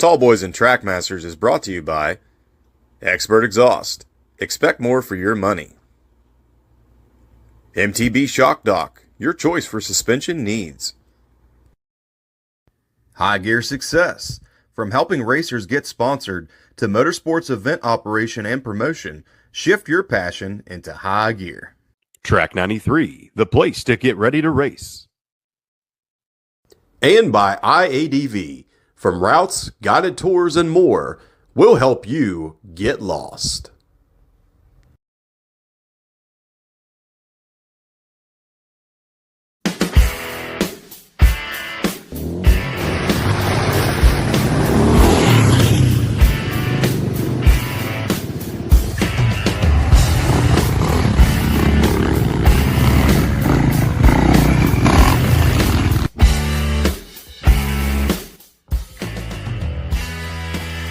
Tallboys and Trackmasters is brought to you by Expert Exhaust. Expect more for your money. MTB Shock Dock, your choice for suspension needs. High Gear Success. From helping racers get sponsored to motorsports event operation and promotion, shift your passion into high gear. Track 93, the place to get ready to race. And by IADV. From routes, guided tours, and more, we'll help you get lost.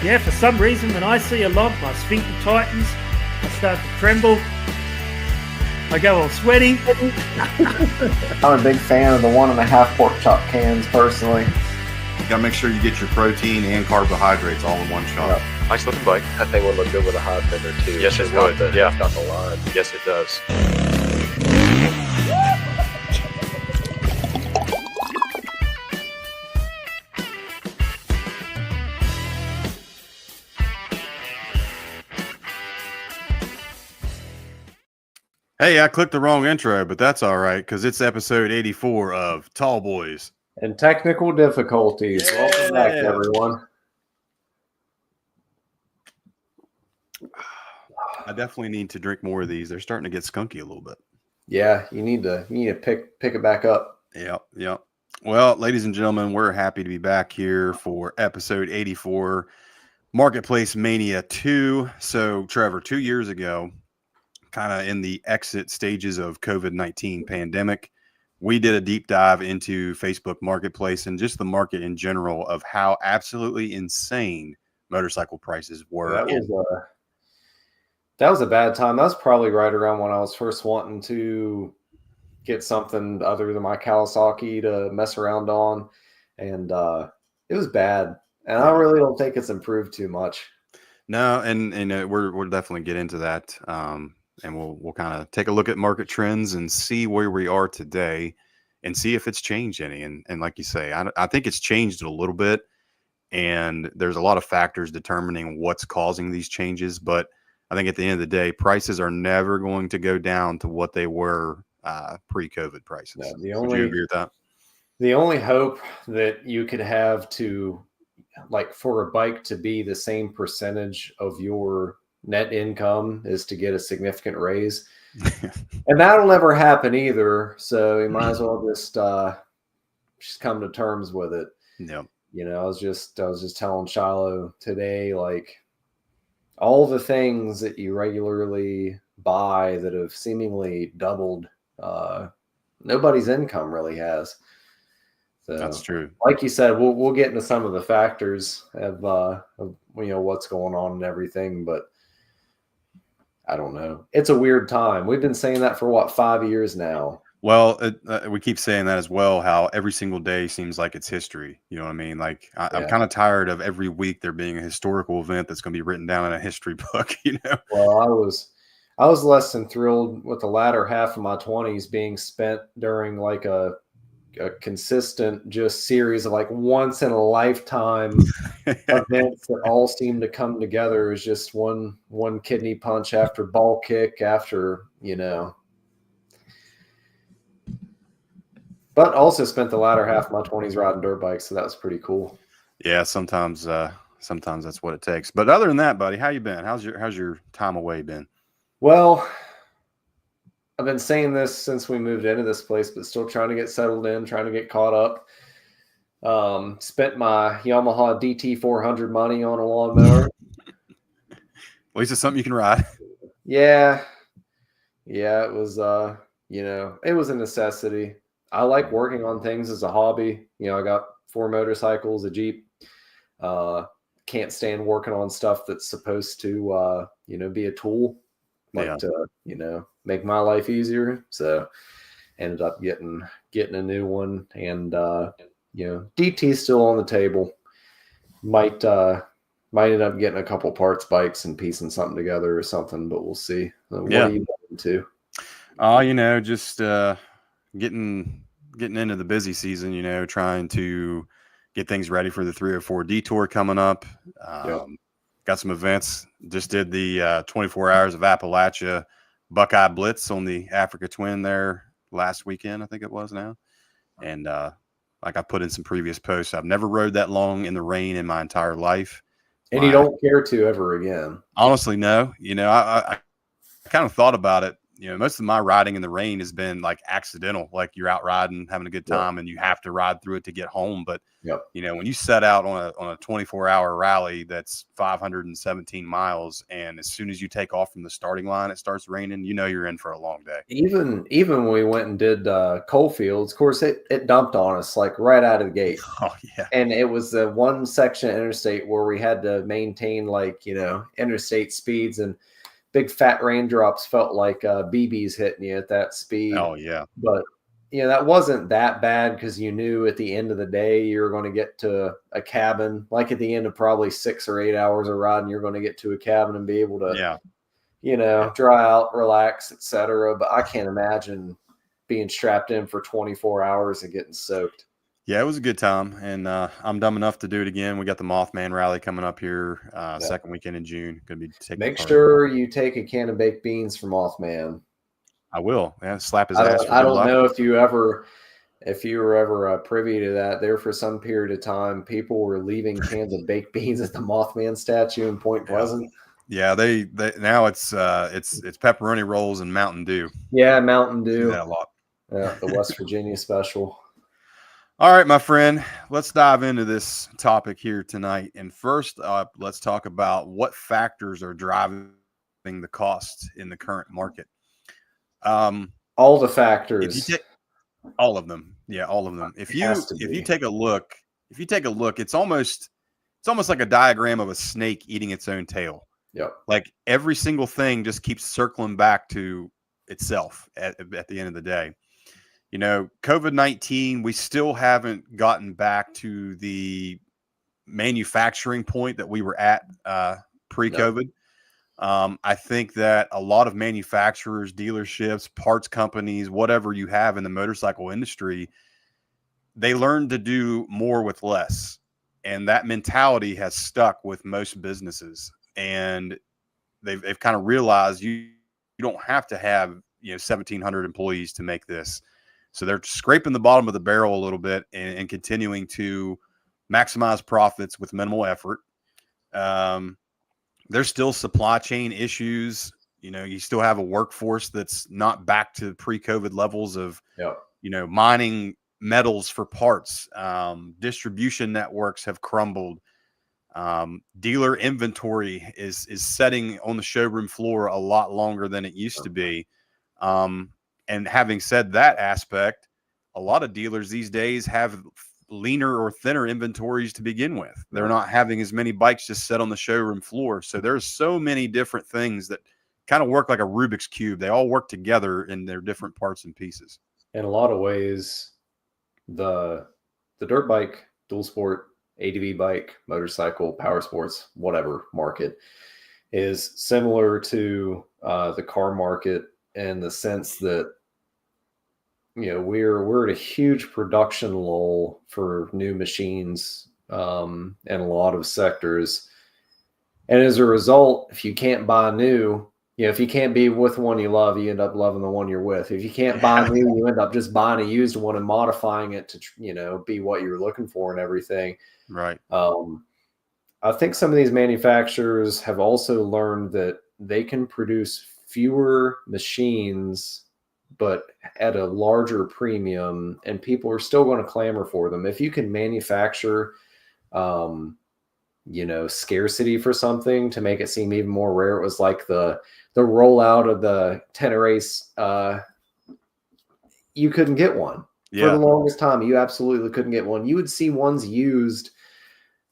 Yeah, for some reason, when I see a log, my sphincter tightens, I start to tremble, I go all sweaty. I'm a big fan of the 1.5 pork chop cans, personally. You gotta make sure you get your protein and carbohydrates all in one shot. Yep. Nice looking bike. That thing would look good with a hot fender too. Yes, it would. Yeah. It's got the line. Yes, it does. Hey, I clicked the wrong intro, but that's all right because it's episode 84 of Tall Boys. And technical difficulties. Yeah. Welcome back, everyone. I definitely need to drink more of these. They're starting to get skunky a little bit. Yeah, you need to pick it back up. Yep. Well, ladies and gentlemen, we're happy to be back here for episode 84, Marketplace Mania 2. So, Trevor, 2 years ago, kind of in the exit stages of COVID-19 pandemic, we did a deep dive into Facebook Marketplace and just the market in general of how absolutely insane motorcycle prices were. That was a bad time. That was probably right around when I was first wanting to get something other than my Kawasaki to mess around on, and it was bad. And I really don't think it's improved too much. No, and we'll definitely get into that. And we'll kind of take a look at market trends and see where we are today and see if it's changed any. And like you say, I think it's changed a little bit, and there's a lot of factors determining what's causing these changes. But I think at the end of the day, prices are never going to go down to what they were pre-COVID prices. No, Would you agree with that? The only hope that you could have to, like, for a bike to be the same percentage of your net income is to get a significant raise. And that'll never happen either. So you might as well just come to terms with it. Yep. You know, I was just telling Shiloh today, like, all the things that you regularly buy that have seemingly doubled, nobody's income really has. So, that's true. Like you said, we'll get into some of the factors of what's going on and everything, but I don't know. It's a weird time. We've been saying that for 5 years now. Well, we keep saying that as well, how every single day seems like it's history. You know what I mean? Like, I'm kind of tired of every week there being a historical event that's going to be written down in a history book, you know? Well, I was less than thrilled with the latter half of my 20s being spent during like a consistent just series of like once in a lifetime events that all seem to come together as just one kidney punch after ball kick after, you know. But also spent the latter half of my 20s riding dirt bikes, so that was pretty cool. Yeah, sometimes that's what it takes. But other than that, buddy, how you been? How's your time away been? Well, I've been saying this since we moved into this place, but still trying to get settled in, trying to get caught up. Spent my Yamaha DT400 money on a lawnmower. At least it's something you can ride. Yeah, it was it was a necessity. I like working on things as a hobby. You know, I got 4 motorcycles, a Jeep. Can't stand working on stuff that's supposed to be a tool, like to make my life easier. So ended up getting a new one, and DT's still on the table, Might end up getting a couple parts bikes and piecing something together or something, but we'll see. What Yeah. are you into? Just getting into the busy season, trying to get things ready for the 304 detour coming up. Got some events. Just did the 24 Hours of Appalachia Buckeye Blitz on the Africa Twin there last weekend, I think it was now. And like I put in some previous posts, I've never rode that long in the rain in my entire life. And you don't care to ever again? Honestly, no. I kind of thought about it. Most of my riding in the rain has been like accidental, like you're out riding, having a good time, and you have to ride through it to get home. But when you set out on a 24-hour rally that's 517 miles, and as soon as you take off from the starting line, it starts raining. You're in for a long day. Even when we went and did Coalfields, of course, it dumped on us like right out of the gate. Oh yeah, and it was the one section of interstate where we had to maintain interstate speeds, and big fat raindrops felt like BBs hitting you at that speed. Oh yeah, but that wasn't that bad because you knew at the end of the day you were going to get to a cabin. Like at the end of probably 6 or 8 hours of riding, you're going to get to a cabin and be able to dry out, relax, etc. But I can't imagine being strapped in for 24 hours and getting soaked. Yeah, it was a good time, and I'm dumb enough to do it again. We got the Mothman Rally coming up here, second weekend in June. Going to be taking. Make sure you take a can of baked beans from Mothman. I will. Yeah, slap his ass. I don't know if you were ever privy to that. There for some period of time, people were leaving cans of baked beans at the Mothman statue in Point Pleasant. Yeah, they now it's pepperoni rolls and Mountain Dew. Yeah, Mountain Dew. Do that a lot. Yeah, the West Virginia special. All right, my friend, let's dive into this topic here tonight. And first up, let's talk about what factors are driving the cost in the current market. All the factors. If you take all of them. Yeah, all of them. If you take a look, it's almost like a diagram of a snake eating its own tail. Yep. Like every single thing just keeps circling back to itself at the end of the day. COVID-19, we still haven't gotten back to the manufacturing point that we were at pre-COVID. No. I think that a lot of manufacturers, dealerships, parts companies, whatever you have in the motorcycle industry, they learned to do more with less. And that mentality has stuck with most businesses. And they've kind of realized you don't have to have 1,700 employees to make this. So they're scraping the bottom of the barrel a little bit and continuing to maximize profits with minimal effort. There's still supply chain issues. You still have a workforce that's not back to pre-COVID levels of, mining metals for parts. Distribution networks have crumbled. Dealer inventory is setting on the showroom floor a lot longer than it used to be. And having said that aspect, a lot of dealers these days have leaner or thinner inventories to begin with. They're not having as many bikes just set on the showroom floor. So there's so many different things that kind of work like a Rubik's Cube. They all work together in their different parts and pieces. In a lot of ways, the dirt bike, dual sport, ADV bike, motorcycle, power sports, whatever market is similar to the car market in the sense that we're at a huge production lull for new machines in a lot of sectors, and as a result, if you can't buy new, if you can't be with one you love, you end up loving the one you're with. If you can't buy new, you end up just buying a used one and modifying it to be what you're looking for and everything. Right. I think some of these manufacturers have also learned that they can produce fewer machines but at a larger premium, and people are still going to clamor for them. If you can manufacture scarcity for something to make it seem even more rare. It was like the rollout of the Tenerace. You couldn't get one for the longest time. You absolutely couldn't get one. You would see ones used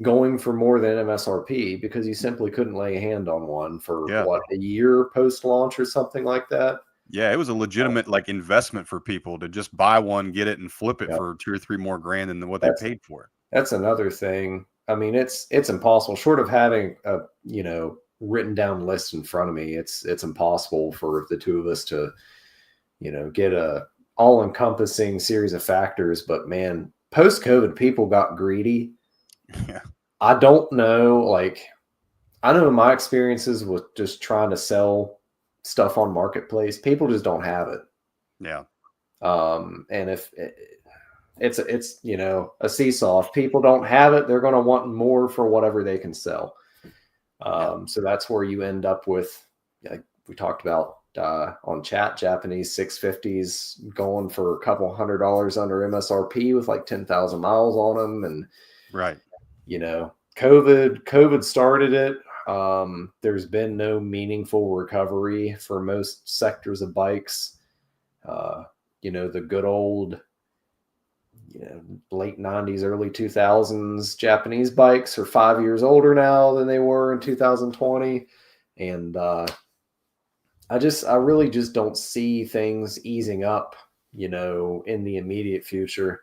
going for more than MSRP because you simply couldn't lay a hand on one for a year post launch or something like that. Yeah, it was a legitimate investment for people to just buy one, get it, and flip it for $2 or $3 more grand than what they paid for it. That's another thing. I mean, it's impossible. Short of having a written down list in front of me, it's impossible for the two of us to get a all encompassing series of factors. But man, post COVID, people got greedy. Yeah. I don't know. Like, I know my experiences with just trying to sell stuff on marketplace, people just don't have it. Yeah. And if it's a seesaw, if people don't have it, they're going to want more for whatever they can sell. So that's where you end up with, like we talked about on chat, Japanese 650s going for a couple $100 under MSRP with like 10,000 miles on them. And, Right. COVID started it. There's been no meaningful recovery for most sectors of bikes. The good old, late 90s, early 2000s Japanese bikes are 5 years older now than they were in 2020. And I really just don't see things easing up, in the immediate future.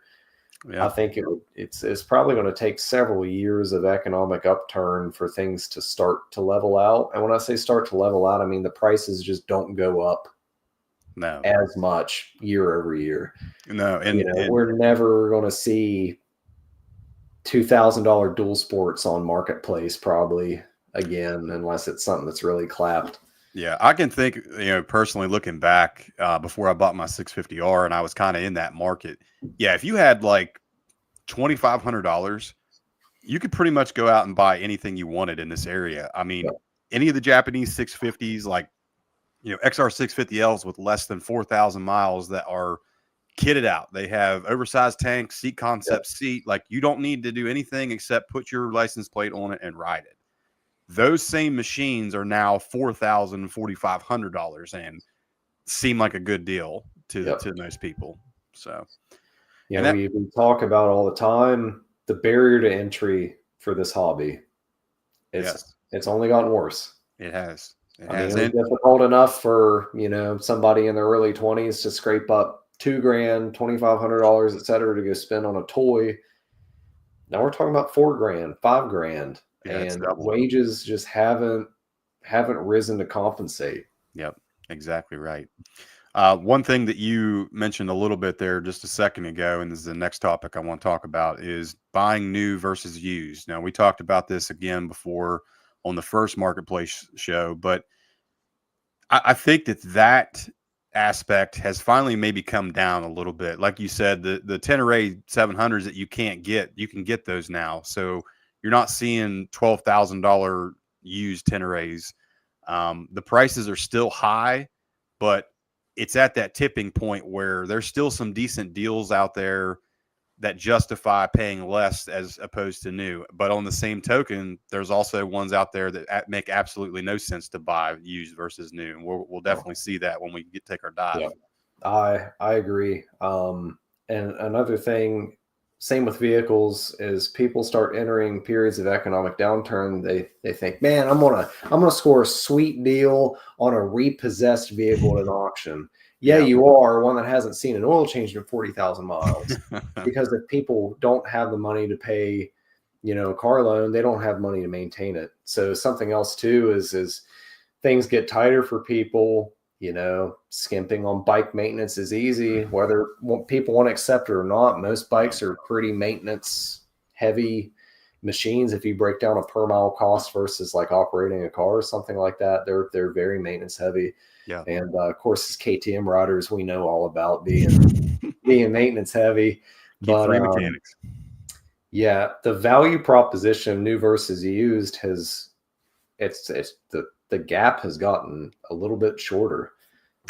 Yeah. I think it's probably going to take several years of economic upturn for things to start to level out. And when I say start to level out, I mean the prices just don't go up as much year over year. No, and we're never going to see $2,000 dual sports on marketplace probably again, unless it's something that's really clapped. Yeah, I can think, personally looking back before I bought my 650R and I was kind of in that market. Yeah, if you had like $2,500, you could pretty much go out and buy anything you wanted in this area. I mean, any of the Japanese 650s, like, XR 650Ls with less than 4,000 miles that are kitted out. They have oversized tanks, seat concept seat. Like, you don't need to do anything except put your license plate on it and ride it. Those same machines are now $4,000, $4,500 and seem like a good deal to most people. So, we talk about all the time the barrier to entry for this hobby. It's only gotten worse. It has. It was difficult enough for somebody in their early 20s to scrape up $2,000, $2,500, etc., to go spend on a toy. Now we're talking about $4,000, $5,000. And wages just haven't risen to compensate. Yep, exactly right. One thing that you mentioned a little bit there just a second ago, and this is the next topic I want to talk about, is buying new versus used. Now, we talked about this again before on the first marketplace show, but I think that aspect has finally maybe come down a little bit. Like you said, the Tenere 700s that you can get those now. So you're not seeing $12,000 used Teneres. The prices are still high, but it's at that tipping point where there's still some decent deals out there that justify paying less as opposed to new. But on the same token, there's also ones out there that make absolutely no sense to buy used versus new. And we'll definitely see that when we take our dive. Yeah, I agree. And another thing, same with vehicles, is people start entering periods of economic downturn. They think, man, I'm gonna score a sweet deal on a repossessed vehicle at an auction. Yeah, you are one that hasn't seen an oil change in 40,000 miles. Because if people don't have the money to pay, a car loan, they don't have money to maintain it. So something else too is things get tighter for people. Skimping on bike maintenance is easy, whether people want to accept it or not. Most bikes are pretty maintenance heavy machines. If you break down a per mile cost versus like operating a car or something like that, they're very maintenance heavy. Yeah. And of course, as KTM riders, we know all about being maintenance heavy. But mechanics. Yeah, the value proposition of new versus used the gap has gotten a little bit shorter.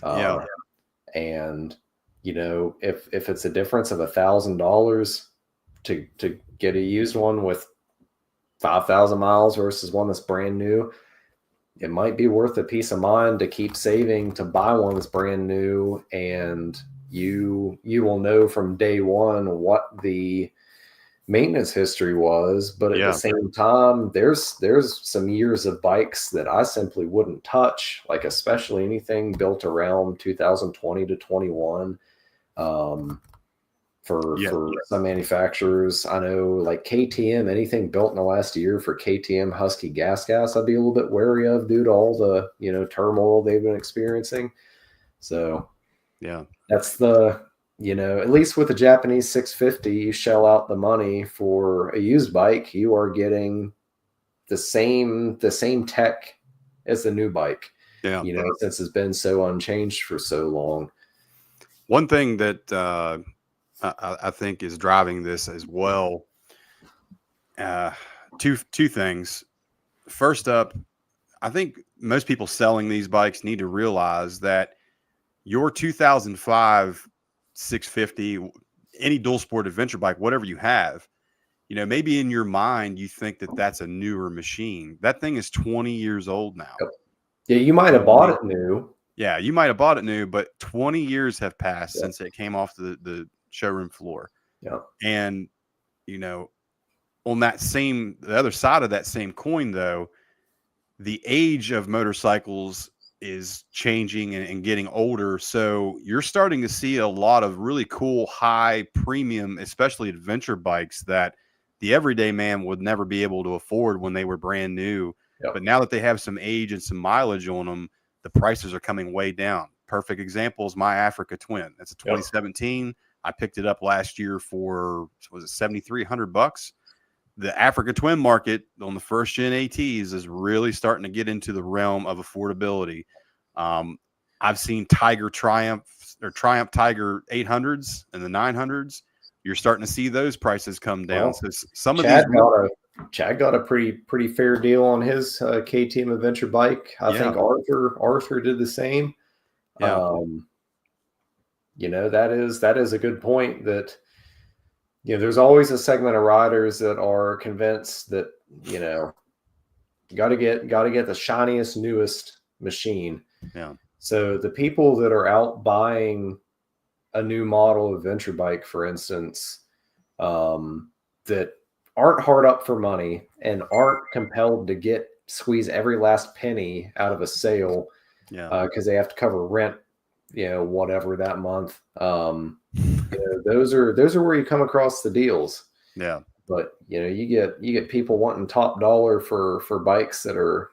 And if it's a difference of $1,000 to get a used one with 5,000 miles versus one that's brand new, it might be worth a peace of mind to keep saving to buy one that's brand new, and you will know from day one what the maintenance history was. But at the same time, there's some years of bikes that I simply wouldn't touch, like especially anything built around 2020 to 21. for some manufacturers. I know like KTM, anything built in the last year for KTM Husky gas, I'd be a little bit wary of due to all the, turmoil they've been experiencing. So yeah, that's the, at least with the Japanese 650, you shell out the money for a used bike, you are getting the same tech as the new bike. yeah. Since it's been so unchanged for so long. One thing that I think is driving this as well. Two things. First up, I think most people selling these bikes need to realize that your 2005 650, any dual sport adventure bike, whatever you have, maybe in your mind you think that that's a newer machine. That thing is 20 years old now. Yep. Yeah, you might have bought it new. Yeah, you might have bought it new, but 20 years have passed since it came off the showroom floor. Yeah. And, on the other side of that same coin, though, the age of motorcycles is changing and getting older. So you're starting to see a lot of really cool, high premium, especially adventure bikes that the everyday man would never be able to afford when they were brand new. Yep. But now that they have some age and some mileage on them, the prices are coming way down. Perfect example is my Africa Twin. That's a 2017. Yep. I picked it up last year for, was it $7,300? The Africa Twin market on the first gen ATs is really starting to get into the realm of affordability. I've seen Triumph Tiger 800s and the 900s. You're starting to see those prices come down. So some of these Chad got a pretty fair deal on his KTM adventure bike. I think Arthur did the same. Yeah. That is a good point that, there's always a segment of riders that are convinced that, you got to get the shiniest, newest machine. Yeah. So the people that are out buying a new model adventure bike, for instance, that aren't hard up for money and aren't compelled to squeeze every last penny out of a sale, because they have to cover rent, whatever that month. Those are where you come across the deals. Yeah. But you get people wanting top dollar for bikes that are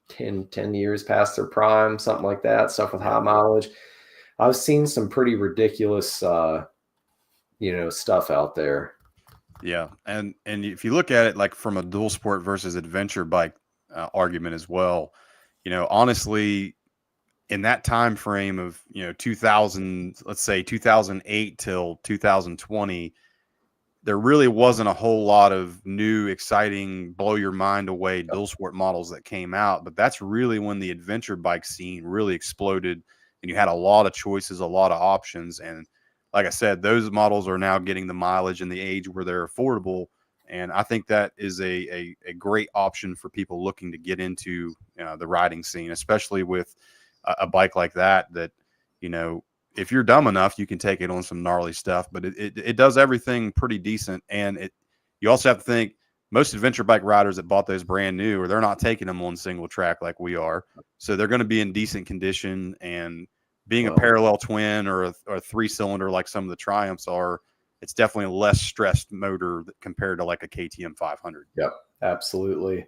10 years past their prime, something like that, stuff with high mileage. I've seen some pretty ridiculous stuff out there. Yeah. And if you look at it like from a dual sport versus adventure bike argument as well, honestly, in that time frame of 2000, let's say 2008 till 2020, there really wasn't a whole lot of new, exciting, blow your mind away dual sport models that came out. But that's really when the adventure bike scene really exploded, and you had a lot of choices, a lot of options. And like I said, those models are now getting the mileage and the age where they're affordable. And I think that is a great option for people looking to get into the riding scene, especially with a bike like that, if you're dumb enough, you can take it on some gnarly stuff, but it does everything pretty decent. And you also have to think most adventure bike riders that bought those brand new, or they're not taking them on single track like we are. So they're going to be in decent condition, and being a parallel twin or a 3-cylinder like some of the Triumphs are, it's definitely a less stressed motor compared to like a KTM 500. Yep, absolutely.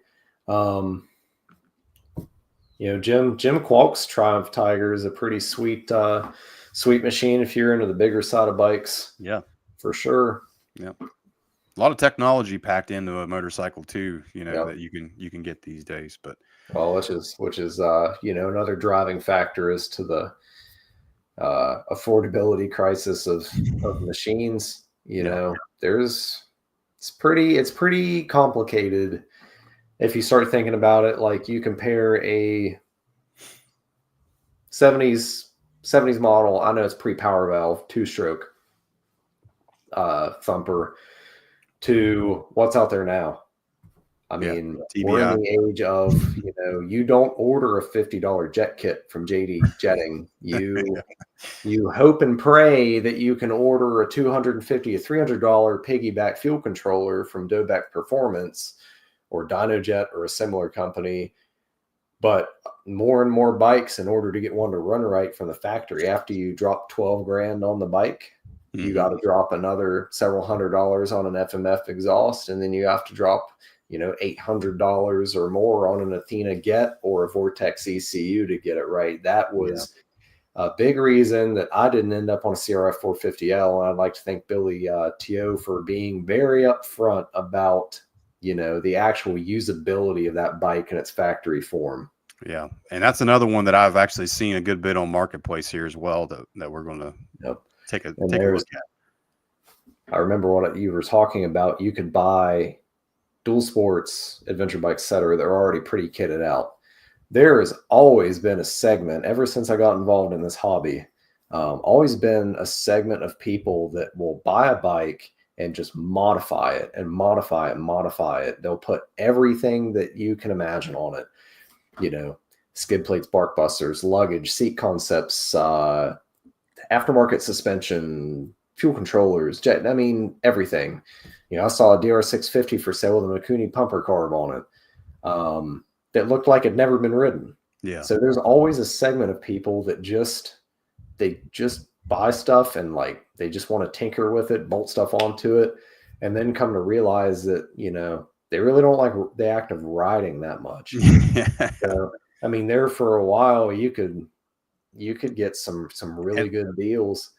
Jim Kwalk's Triumph Tiger is a pretty sweet machine if you're into the bigger side of bikes. Yeah, for sure. Yeah, a lot of technology packed into a motorcycle too. That you can get these days. But which is another driving factor as to the affordability crisis of machines. It's pretty complicated. If you start thinking about it, like you compare a 70s model, I know it's pre-power valve, 2-stroke thumper, to what's out there now. I mean, we're in the age of, you don't order a $50 jet kit from JD Jetting. You hope and pray that you can order a $250 to $300 piggyback fuel controller from Dobek Performance or DynoJet or a similar company. But more and more bikes, in order to get one to run right from the factory, after you drop $12,000 on the bike, You got to drop another several $100s on an FMF exhaust, and then you have to drop, $800 or more on an Athena Get or a Vortex ECU to get it right. That was a big reason that I didn't end up on a CRF 450L. And I'd like to thank Billy Teo for being very upfront about, the actual usability of that bike in its factory form. Yeah. And that's another one that I've actually seen a good bit on Marketplace here as well that we're going to take a look at. I remember what you were talking about. You could buy dual sports, adventure bikes, etc. They're already pretty kitted out. There has always been a segment, ever since I got involved in this hobby, always been a segment of people that will buy a bike and just modify it and modify it and modify it. They'll put everything that you can imagine on it. Skid plates, bark busters, luggage, seat concepts, aftermarket suspension, fuel controllers, jet. I mean, everything. I saw a DR650 for sale with a Mikuni pumper carb on it that looked like it'd never been ridden. Yeah. So there's always a segment of people that they just buy stuff and they just want to tinker with it, bolt stuff onto it, and then come to realize that, they really don't like the act of riding that much. So, I mean, there for a while, you could get some really good deals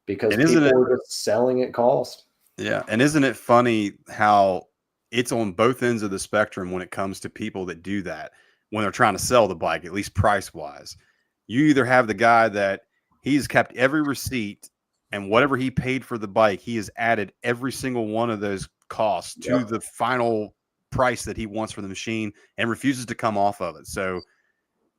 because people are just selling at cost. Yeah. And isn't it funny how it's on both ends of the spectrum when it comes to people that do that when they're trying to sell the bike, at least price wise? You either have the guy that he's kept every receipt and whatever he paid for the bike, he has added every single one of those costs to the final price that he wants for the machine and refuses to come off of it. So,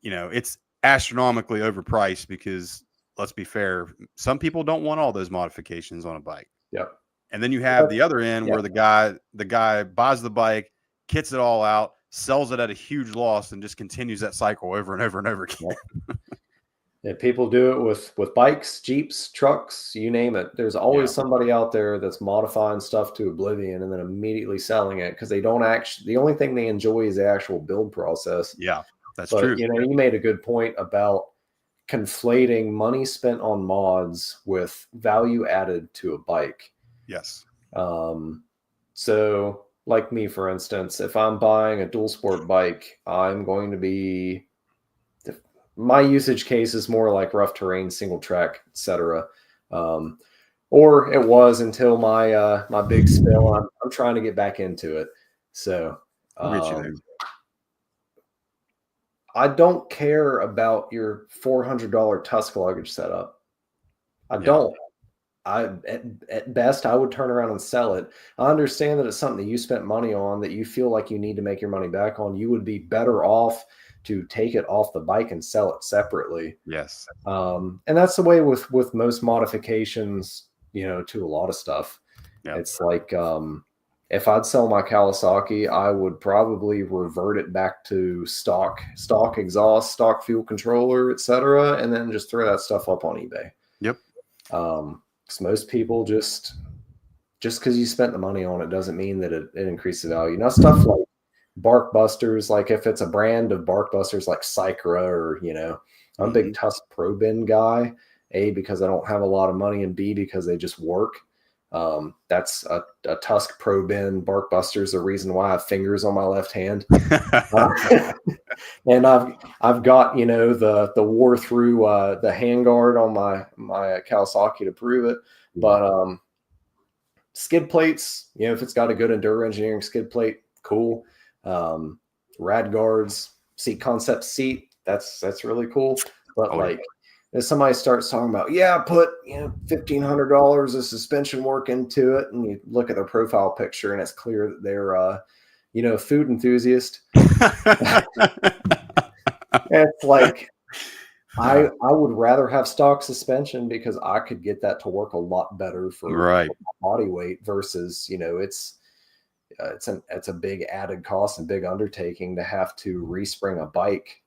it's astronomically overpriced because, let's be fair, some people don't want all those modifications on a bike. Yep. And then you have the other end where the guy buys the bike, kits it all out, sells it at a huge loss, and just continues that cycle over and over and over again. Yeah, people do it with bikes, Jeeps, trucks, you name it. There's always somebody out there that's modifying stuff to oblivion and then immediately selling it because they don't the only thing they enjoy is the actual build process. Yeah, that's true. You made a good point about conflating money spent on mods with value added to a bike. Yes. So like me, for instance, if I'm buying a dual sport bike, I'm going to be, my usage case is more like rough terrain, single track, etc. Or it was until my my big spill. I'm trying to get back into it. So I don't care about your $400 Tusk luggage setup. I don't. At best, I would turn around and sell it. I understand that it's something that you spent money on that you feel like you need to make your money back on. You would be better off to take it off the bike and sell it separately. Yes. And that's the way with most modifications, to a lot of stuff. Yep. It's like, if I'd sell my Kawasaki, I would probably revert it back to stock exhaust, stock fuel controller, etc., and then just throw that stuff up on eBay. Yep. Because most people just because you spent the money on it doesn't mean that it increases the value. Now, stuff like bark busters, like if it's a brand of bark busters like Cycra or, I'm a big Tusk Pro Bin guy, A, because I don't have a lot of money, and B, because they just work. That's a Tusk Pro Bin bark buster is the reason why I have fingers on my left hand. And I've got, the wore through the handguard on my Kawasaki to prove it. But skid plates, if it's got a good Enduro engineering skid plate, cool. Rad guards, seat concept seat, that's really cool. But if somebody starts talking about, put $1,500 of suspension work into it, and you look at their profile picture and it's clear that they're food enthusiast. It's like I would rather have stock suspension because I could get that to work a lot better for my body weight versus it's a big added cost and big undertaking to have to respring a bike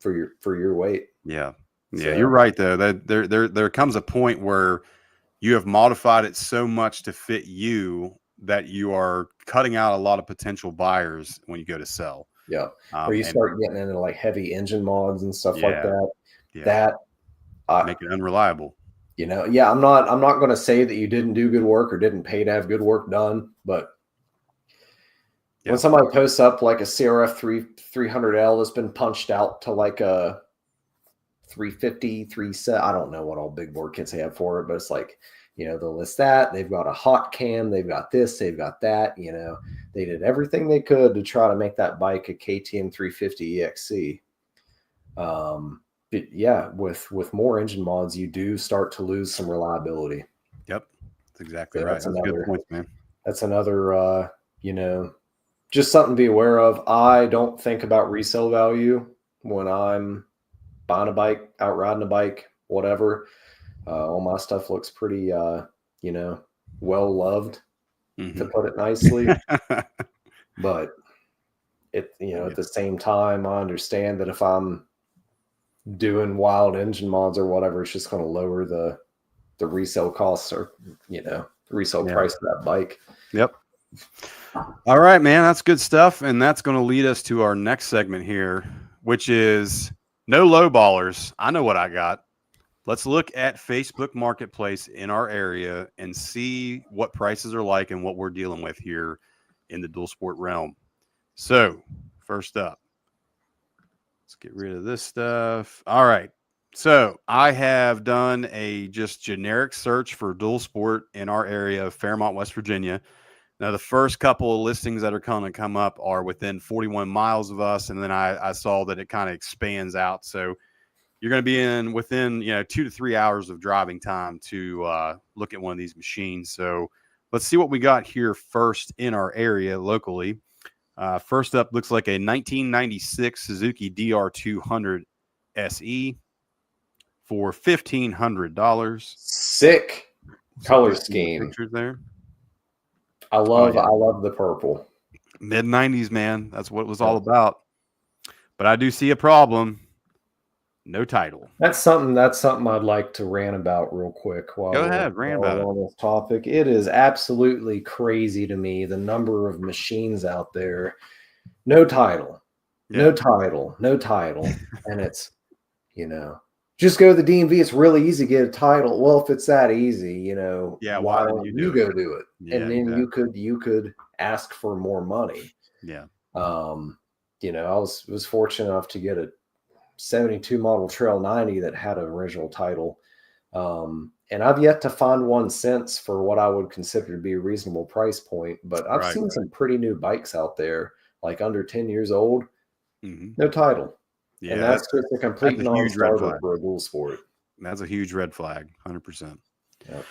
for your weight. Yeah. Yeah, you're right though. That there comes a point where you have modified it so much to fit you that you are cutting out a lot of potential buyers when you go to sell. Yeah. Or you start getting into like heavy engine mods and stuff like that. Yeah. That make it unreliable. Yeah, I'm not going to say that you didn't do good work or didn't pay to have good work done, but Yeah. when somebody posts up like a CRF 300L that's been punched out to like a 350, 370, I don't know what all big board kits they have for it, but it's like, they'll list that. They've got a hot cam, they've got this, they've got that. They did everything they could to try to make that bike a KTM 350 EXC. But yeah, with more engine mods, you do start to lose some reliability. Yep, that's exactly So right. that's That's a good point, man. That's another, just something to be aware of. I don't think about resale value when I'm buying a bike, out riding a bike, whatever. All my stuff looks pretty, well loved, to put it nicely. But at the same time, I understand that if I'm doing wild engine mods or whatever, it's just going to lower the resale costs or the resale price of that bike. Yep. All right, man, that's good stuff, and that's going to lead us to our next segment here, which is no low ballers. I know what I got. Let's look at Facebook Marketplace in our area and see what prices are like and what we're dealing with here in the dual sport realm. So first up, let's get rid of this stuff. All right. So I have done a just generic search for dual sport in our area of Fairmont, West Virginia. Now, the first couple of listings that are going to come up are within 41 miles of us. And then I saw that it kind of expands out. So you're going to be within 2 to 3 hours of driving time to look at one of these machines. So let's see what we got here first in our area locally. First up, looks like a 1996 Suzuki DR200 SE for $1,500. Sick color scheme. Pictures there. I love the purple. Mid 90s, man. That's what it was all about. But I do see a problem. No title. That's something I'd like to rant about real quick. Go ahead, rant about it. On this topic, it is absolutely crazy to me the number of machines out there. No title, no title, and it's just go to the DMV. It's really easy to get a title. Well, if it's that easy, why don't you go do it? Yeah, and then you could ask for more money. Yeah. I was fortunate enough to get a 72 model Trail 90 that had an original title. And I've yet to find one since for what I would consider to be a reasonable price point, but I've seen some pretty new bikes out there, like under 10 years old, no title. Yeah, and that's just a complete non-starter for a dual sport. That's a huge red flag, 100%. Yep.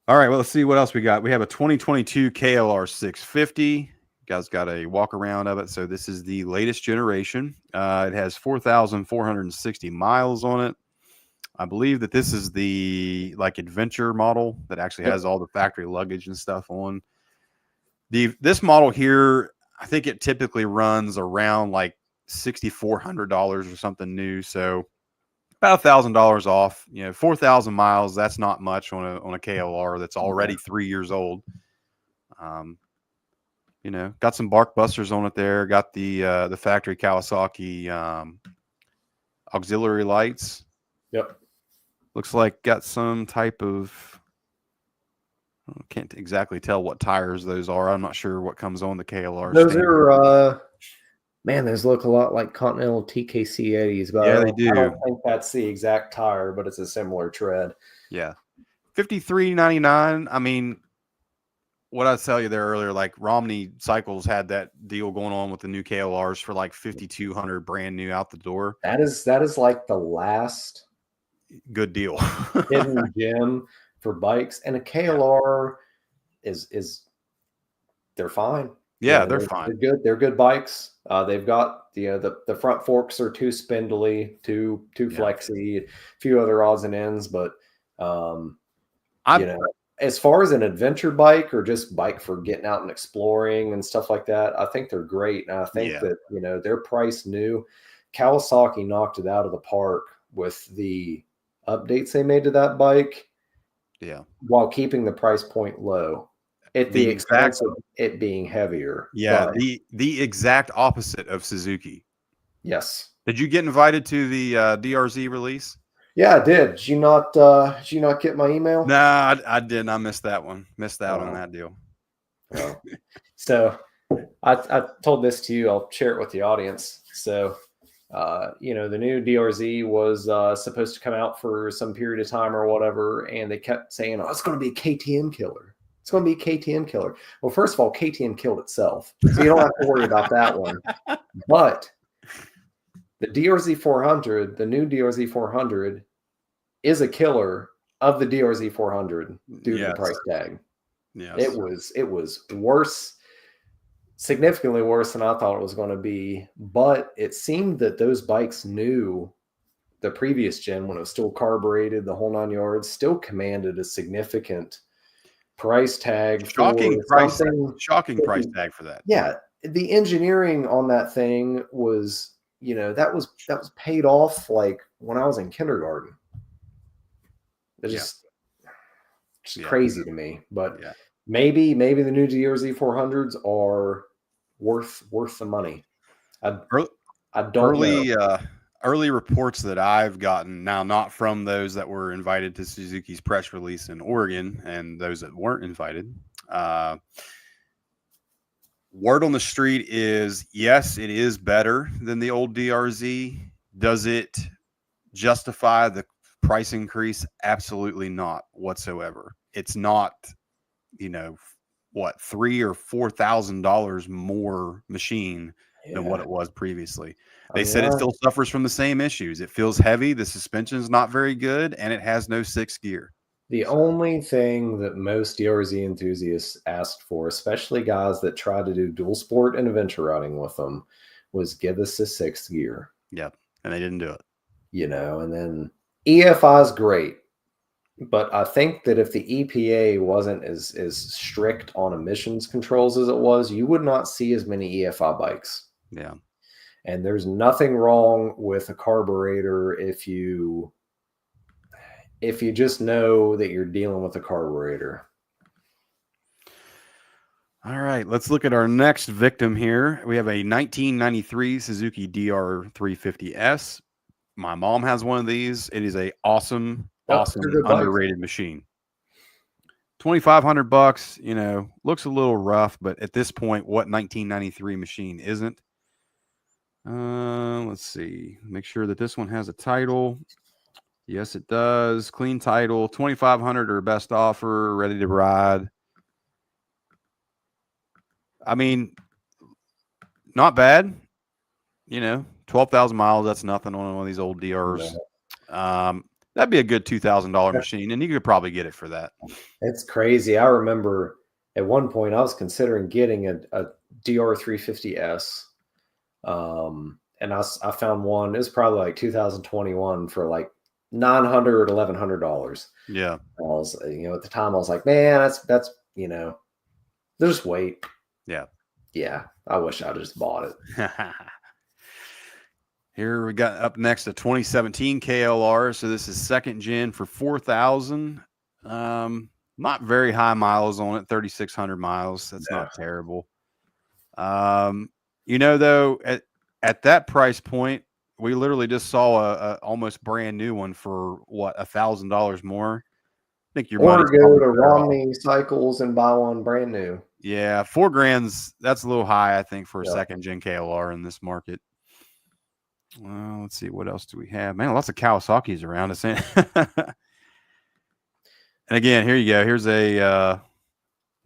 All right, well, let's see what else we got. We have a 2022 KLR 650. Guys got a walk around of it. So this is the latest generation. It has 4,460 miles on it. I believe that this is the adventure model that actually has all the factory luggage and stuff on. This model here, I think it typically runs around like $6,400 or something new. So about $1,000 off. 4,000 miles. That's not much on a KLR that's already 3 years old. Got some bark busters on it there. Got the factory Kawasaki auxiliary lights. Yep. Looks like got some type of, I can't exactly tell what tires those are. I'm not sure what comes on the KLR. Those are, those look a lot like Continental TKC 80s. But yeah, they do. I don't think that's the exact tire, but it's a similar tread. Yeah. $53.99. I mean, what I tell you there earlier, like Romney Cycles had that deal going on with the new KLRs for like $5,200 brand new out the door. That is like the last good deal hidden gem for bikes, and a KLR is they're fine. Yeah, they're fine. They're good. They're good bikes. They've got the front forks are too spindly, too flexy, a few other odds and ends, but as far as an adventure bike or just bike for getting out and exploring and stuff like that, I think they're great. And I think that, they're priced new. Kawasaki knocked it out of the park with the updates they made to that bike. Yeah. While keeping the price point low at the expense of it being heavier. Yeah. But the exact opposite of Suzuki. Yes. Did you get invited to the DRZ release? Yeah, I did. Did you not get my email? No, I didn't. I missed that one. Missed out on that deal. Well, so I told this to you. I'll share it with the audience. So, the new DRZ was supposed to come out for some period of time or whatever, and they kept saying, "Oh, it's going to be a KTM killer. It's going to be a KTM killer." Well, first of all, KTM killed itself, so you don't have to worry about that one. But the DRZ 400, the new DRZ 400, is a killer of the DRZ 400 due to the price tag. Yes. It was worse, significantly worse than I thought it was going to be. But it seemed that those bikes knew the previous gen, when it was still carbureted, the whole 9 yards, still commanded a significant price tag. Shocking price tag for that. Yeah, the engineering on that thing was, that was paid off like when I was in kindergarten. It's just crazy to me. But maybe the new DRZ 400s are worth the money. I don't know. Early reports that I've gotten, now not from those that were invited to Suzuki's press release in Oregon and those that weren't invited. Word on the street is, yes, it is better than the old DRZ. Does it justify the price increase? Absolutely not whatsoever. It's not, $3,000 or $4,000 more machine than what it was previously. They said it still suffers from the same issues. It feels heavy. The suspension is not very good, and it has no 6th gear. The only thing that most DRZ enthusiasts asked for, especially guys that try to do dual sport and adventure riding with them, was give us a 6th gear. Yep, and they didn't do it. And then EFI is great, but I think that if the EPA wasn't as strict on emissions controls as it was, you would not see as many EFI bikes. Yeah. And there's nothing wrong with a carburetor if you just know that you're dealing with a carburetor. All right, let's look at our next victim here. We have a 1993 Suzuki DR350S. My mom has one of these. It is a awesome underrated machine. $2,500, looks a little rough, but at this point, what 1993 machine isn't? Let's see. Make sure that this one has a title. Yes, it does. Clean title. $2,500 or best offer. Ready to ride. I mean, not bad. 12,000 miles. That's nothing on one of these old DRs. That'd be a good $2,000 machine, and you could probably get it for that. It's crazy. I remember at one point I was considering getting a DR350S. And I found one. It was probably like 2021 for like $900 or $1,100. Yeah. I was, at the time I was like, man, that's just wait. Yeah. Yeah. I wish I'd just bought it. Here we got up next a 2017 KLR. So this is 2nd gen for $4,000. Not very high miles on it, 3,600 miles. That's not terrible. Though, at that price point, we literally just saw a almost brand new one for what, $1,000 more. I think your money. Or go to Romney Cycles and buy one brand new. Yeah, $4,000. That's a little high, I think, for a 2nd gen KLR in this market. Well, let's see, what else do we have? Man, lots of Kawasaki's around us. And again, here you go. Here's a I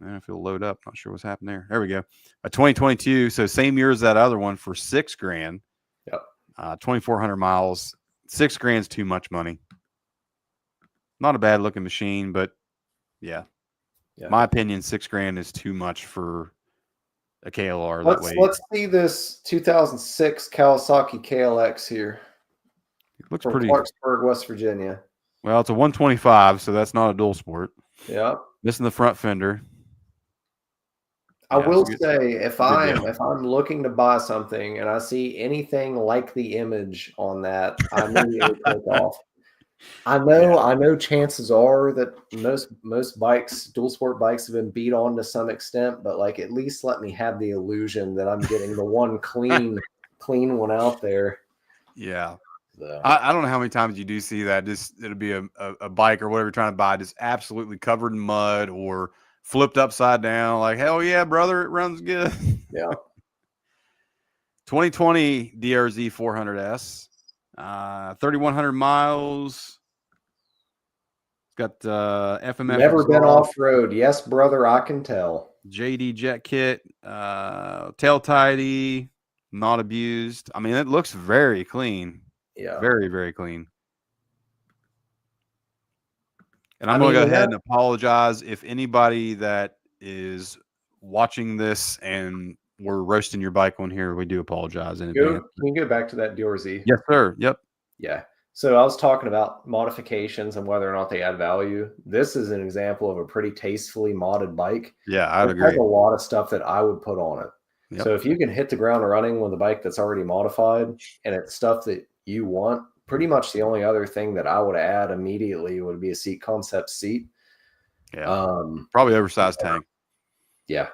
don't know if it'll load up. Not sure what's happened there. There we go. A 2022. So same year as that other one for $6,000. Yep. 2,400 miles. $6,000 is too much money. Not a bad looking machine, but yeah. My opinion, $6,000 is too much for a KLR. Let's see this 2006 Kawasaki KLX here. It looks from pretty. Clarksburg, West Virginia. Well, it's a 125, so that's not a dual sport. Yeah. Missing the front fender. I will say, if I'm looking to buy something and I see anything like the image on that, I immediately click off. I know chances are that most bikes, dual sport bikes, have been beat on to some extent, but like, at least let me have the illusion that I'm getting the one clean one out there. Yeah. So, I don't know how many times you do see that. Just it'll be a bike or whatever you're trying to buy, just absolutely covered in mud or flipped upside down. Like, hell yeah, brother, it runs good. yeah. 2020 DRZ 400S, 3,100 miles. It's got FMF Never been exhaust, off road. Yes, brother, I can tell. JD jet kit, tail tidy, not abused. I mean, it looks very clean. Yeah. Very, very clean. And I I'm going to mean, go ahead and apologize if anybody that is watching this and we're roasting your bike on here. We do apologize in advance. Can you go back to that DRZ? Yes, sir. Yep. Yeah. So I was talking about modifications and whether or not they add value. This is an example of a pretty tastefully modded bike. Yeah, I'd It agree. has a lot of stuff that I would put on it. Yep. So if you can hit the ground running with a bike that's already modified and it's stuff that you want, pretty much the only other thing that I would add immediately would be a seat concept seat. Yeah. Probably oversized tank. Yeah.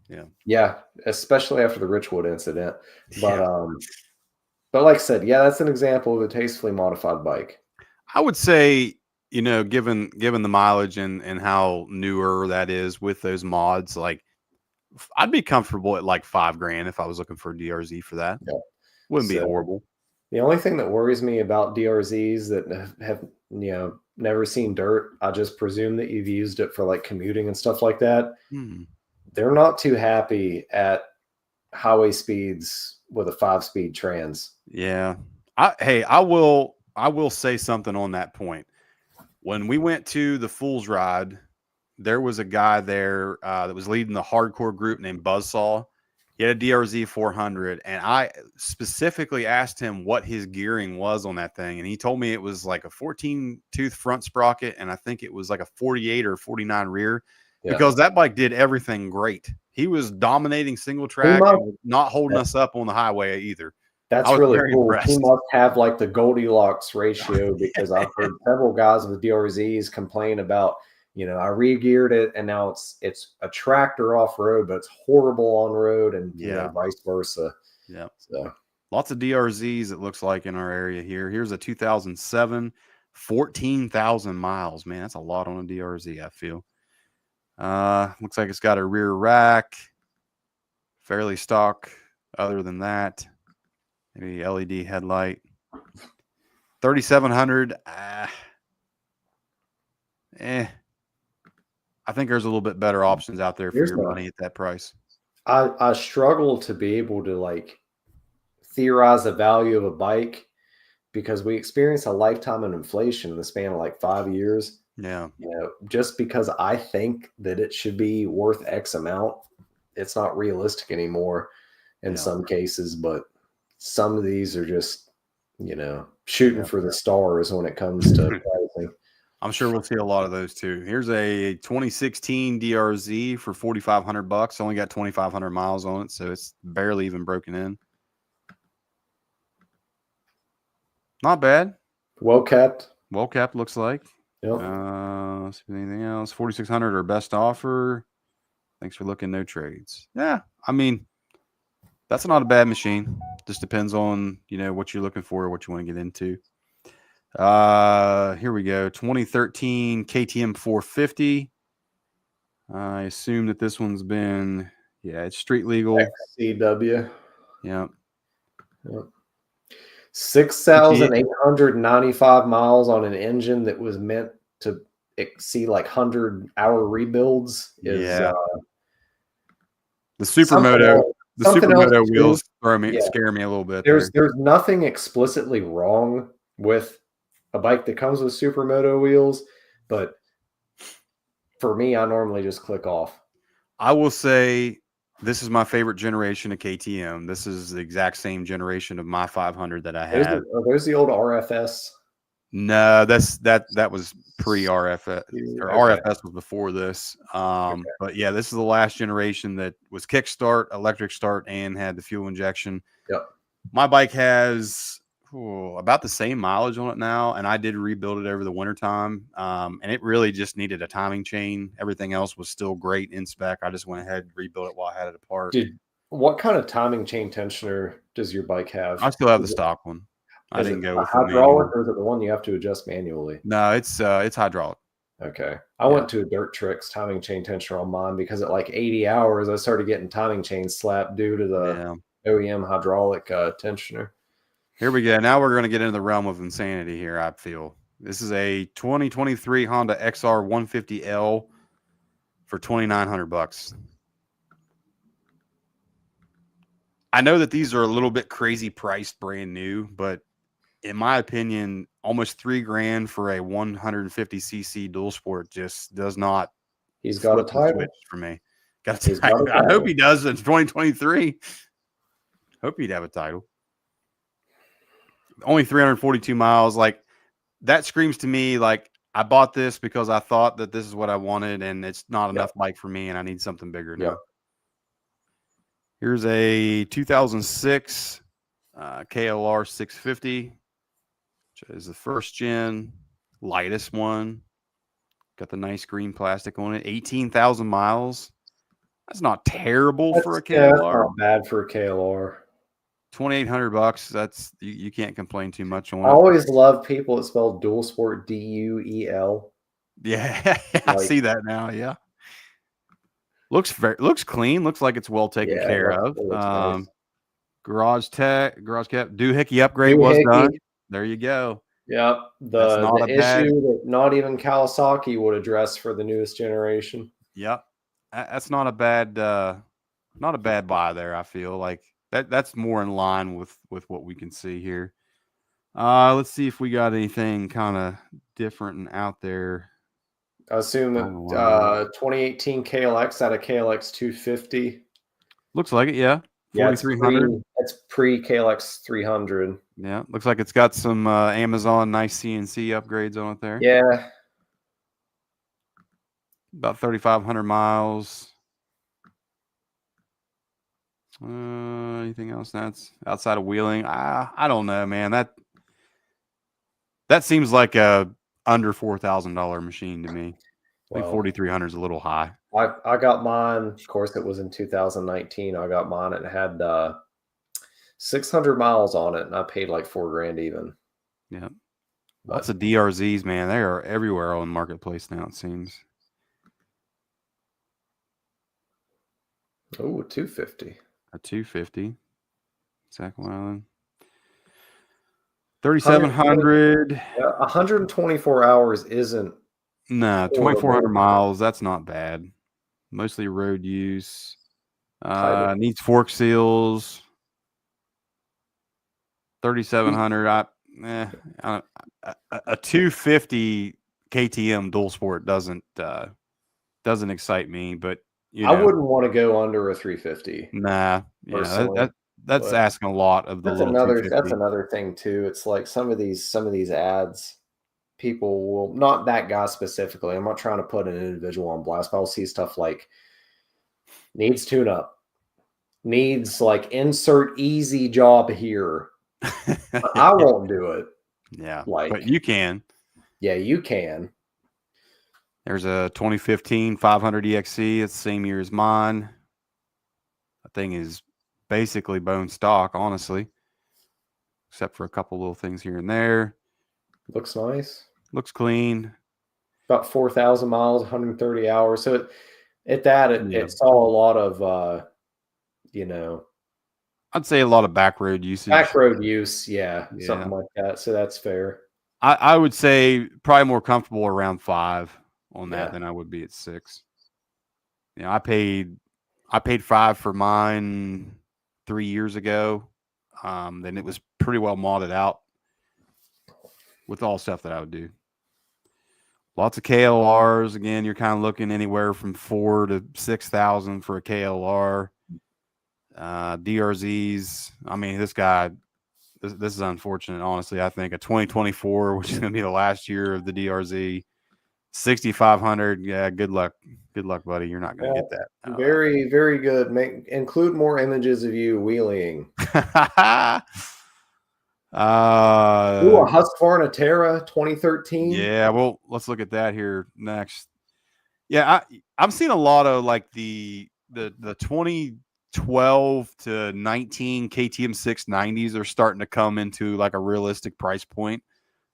Yeah. Yeah. Especially after the Richwood incident. But like I said, yeah, that's an example of a tastefully modified bike. I would say, given the mileage and how newer that is with those mods, like I'd be comfortable at like $5,000 if I was looking for a DRZ for that. Yeah. Wouldn't be horrible. The only thing that worries me about DRZs that have never seen dirt, I just presume that you've used it for like commuting and stuff like that. They're not too happy at highway speeds with a 5-speed trans. Yeah. I will say something on that point. When we went to the Fool's Ride, there was a guy there that was leading the hardcore group named Buzzsaw. He had a DRZ 400, and I specifically asked him what his gearing was on that thing, and he told me it was like a 14-tooth front sprocket, and I think it was like a 48 or 49 rear, because that bike did everything great. He was dominating single track, and not holding us up on the highway either. That's really cool. Impressed. He must have like the Goldilocks ratio, because I've heard several guys with DRZs complain about, I re-geared it and now it's a tractor off road, but it's horrible on road, and vice versa. Yeah. So lots of DRZs, it looks like, in our area here. Here's a 2007, 14,000 miles. Man, that's a lot on a DRZ, I feel. Looks like it's got a rear rack, fairly stock. Other than that, maybe LED headlight. 3,700. I think there's a little bit better options out there for your money at that price. I struggle to be able to like theorize the value of a bike, because we experience a lifetime of inflation in the span of like 5 years. Yeah. Just because I think that it should be worth X amount, it's not realistic anymore in some cases, but some of these are just, shooting for the stars when it comes to pricing. I'm sure we'll see a lot of those too. Here's a 2016 DRZ for $4,500. Only got 2,500 miles on it, so it's barely even broken in. Not bad. Well kept. Well kept, looks like. Yep. Let's see anything else. 4,600 or best offer. Thanks for looking. No trades. Yeah, I mean, that's not a bad machine. Just depends on what you're looking for or what you want to get into. Here we go. 2013 KTM 450. I assume that this one's been, it's street legal. XCW. Yeah. 6,895 miles on an engine that was meant to exceed like 100-hour rebuilds. The Supermoto. The Supermoto wheels scare me a little bit. There's nothing explicitly wrong with a bike that comes with Supermoto wheels, but for me, I normally just click off. I will say this is my favorite generation of KTM. This is the exact same generation of my 500 that I had. Are those the old RFS? No, that was pre-RFS. Or RFS was before this. But yeah, this is the last generation that was kickstart, electric start, and had the fuel injection. Yep. My bike has about the same mileage on it now, and I did rebuild it over the wintertime. And it really just needed a timing chain. Everything else was still great in spec. I just went ahead and rebuilt it while I had it apart. What kind of timing chain tensioner does your bike have? I still have the stock one. I Is it didn't go a with the hydraulic manual. or is it the one you have to adjust manually? No, it's hydraulic. Okay. I went to a Dirt Tricks timing chain tensioner on mine because at like 80 hours, I started getting timing chains slapped due to the Yeah. OEM hydraulic tensioner. Here we go. Now we're going to get into the realm of insanity here, I feel. This is a 2023 Honda XR 150L for $2,900. I know that these are a little bit crazy priced brand new, but in my opinion, almost $3,000 for a 150cc dual sport just does not He's got a flip the title. switch for me. Got He's got a I hope title. he does in 2023. Hope he'd have a title. Only 342 miles. Like, that screams to me like I bought this because I thought that this is what I wanted, and it's not enough bike for me, and I need something bigger now. Yep. Here's a 2006 KLR 650, which is the first gen, lightest one. Got the nice green plastic on it. 18,000 miles. That's not terrible for a KLR. Yeah, that's not bad for a KLR. $2,800. That's you can't complain too much on I it. always love people that spell dual sport DUEL. Yeah, I Like- see that now. Yeah, looks clean. Looks like it's well taken care of. it looks nice. Garage cap doohickey upgrade was done. There you go. Yep. That's The not a bad- issue that not even Kawasaki would address for the newest generation. Yep, that's not a bad buy there. I feel like that's more in line with what we can see here. Let's see if we got anything kind of different and out there. I assume that Oh, wow. 2018 KLX out of KLX 250. Looks like it, yeah. Yeah, it's 4,300. That's pre KLX 300. Yeah, looks like it's got some Amazon nice CNC upgrades on it there. Yeah. About 3,500 miles. Anything else that's outside of wheeling? I don't know, man. That seems like a under $4,000 machine to me. I think Well, 4,300 is a little high. I got mine. Of course, it was in 2019. I got mine. It had 600 miles on it, and I paid like $4,000 even. Yeah, But lots of DRZs, man. They are everywhere on Marketplace now, it seems. oh, 250. A 250. Sackle Island. 3,700. Yeah, 124 hours isn't. No, 2,400 miles. That's not bad. Mostly road use. Needs fork seals. 3,700. A 250 KTM dual sport doesn't excite me, but I wouldn't want to go under a 350. Nah, yeah, personally, that's but asking a lot of the little 250. That's another thing too. It's like some of these ads, people will, not that guy specifically. I'm not trying to put an individual on blast, but I'll see stuff like needs tune up, needs like insert easy job here. I won't do it. Yeah, like, but you can. Yeah, you can. There's a 2015 500 EXC. It's the same year as mine. That thing is basically bone stock, honestly, except for a couple little things here and there. Looks nice. Looks clean. About 4,000 miles, 130 hours. So it saw a lot of, I'd say a lot of back road usage. Back road use, yeah, something like that. So that's fair. I would say probably more comfortable around 5 on that than I would be at 6. You know, I paid 5 for mine 3 years ago. Then it was pretty well modded out with all stuff that I would do. Lots of KLRs. Again, you're kind of looking anywhere from 4,000 to 6,000 for a KLR. DRZs. I mean, this guy, this is unfortunate, honestly. I think a 2024, which is going to be the last year of the DRZ, 6,500. Yeah, good luck. Good luck, buddy. You're not going to get that. Very, very good. Include more images of you wheeling. A Husqvarna Terra 2013. Yeah, well, let's look at that here next. Yeah, I'm seeing a lot of like the 12 to 19 KTM 690s are starting to come into like a realistic price point.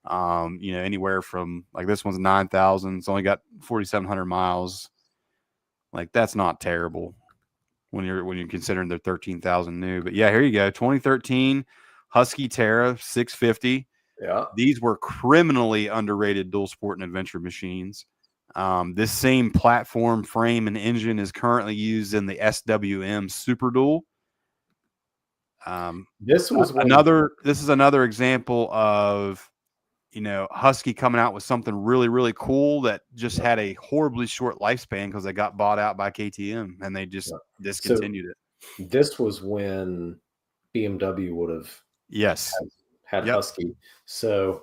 Anywhere from like this one's 9,000. It's only got 4,700 miles. Like that's not terrible when you're considering they're 13,000 new. But yeah, here you go. 2013 Husky Terra 650. Yeah. These were criminally underrated dual sport and adventure machines. This same platform, frame, and engine is currently used in the SWM Super Duel. This was This is another example of Husky coming out with something really, really cool that just had a horribly short lifespan because they got bought out by KTM and they just discontinued it. This was when BMW would have had Yep. Husky. So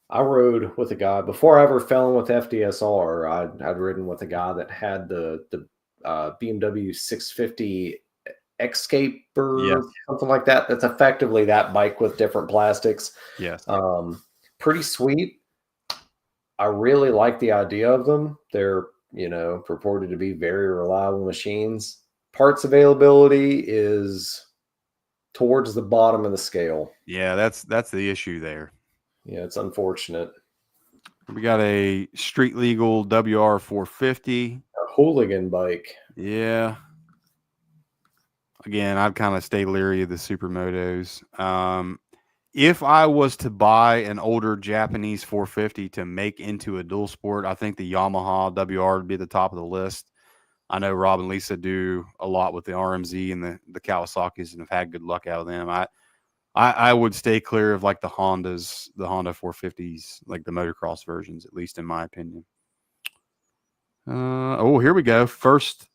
I rode with a guy before I ever fell in with FDSR. I'd ridden with a guy that had the BMW 650 Escaper, something like that. That's effectively that bike with different plastics. Yes. Pretty sweet. I really like the idea of them. They're, purported to be very reliable machines. Parts availability is towards the bottom of the scale. Yeah, that's the issue there. Yeah, it's unfortunate. We got a street legal WR 450. A hooligan bike. Yeah. Again, I'd kind of stay leery of the supermotos. If I was to buy an older Japanese 450 to make into a dual sport, I think the Yamaha WR would be at the top of the list. I know Rob and Lisa do a lot with the RMZ and the Kawasaki's and have had good luck out of them. I would stay clear of like the Honda 450s, like the motocross versions, at least in my opinion. Here we go. First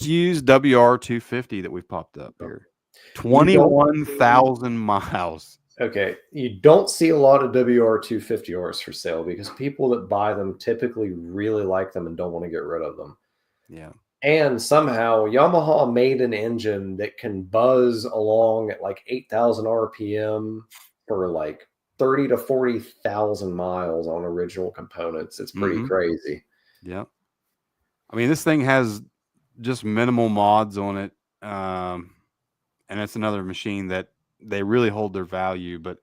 used WR 250 that we've popped up here. 21,000 miles. Okay. You don't see a lot of WR 250Rs for sale because people that buy them typically really like them and don't want to get rid of them. Yeah. And somehow Yamaha made an engine that can buzz along at like 8,000 RPM for like 30 to 40,000 miles on original components. It's pretty crazy. Yeah. I mean, this thing has just minimal mods on it. And it's another machine that they really hold their value. But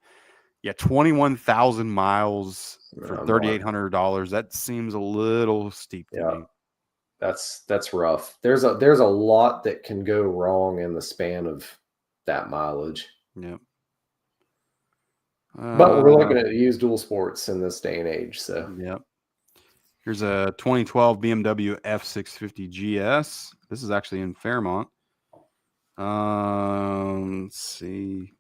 yeah, 21,000 miles for $3,800. That seems a little steep to me. That's rough. There's a lot that can go wrong in the span of that mileage. Yep. But we're looking at used dual sports in this day and age. So yep. Here's a 2012 BMW F650 GS. This is actually in Fairmont. Let's see.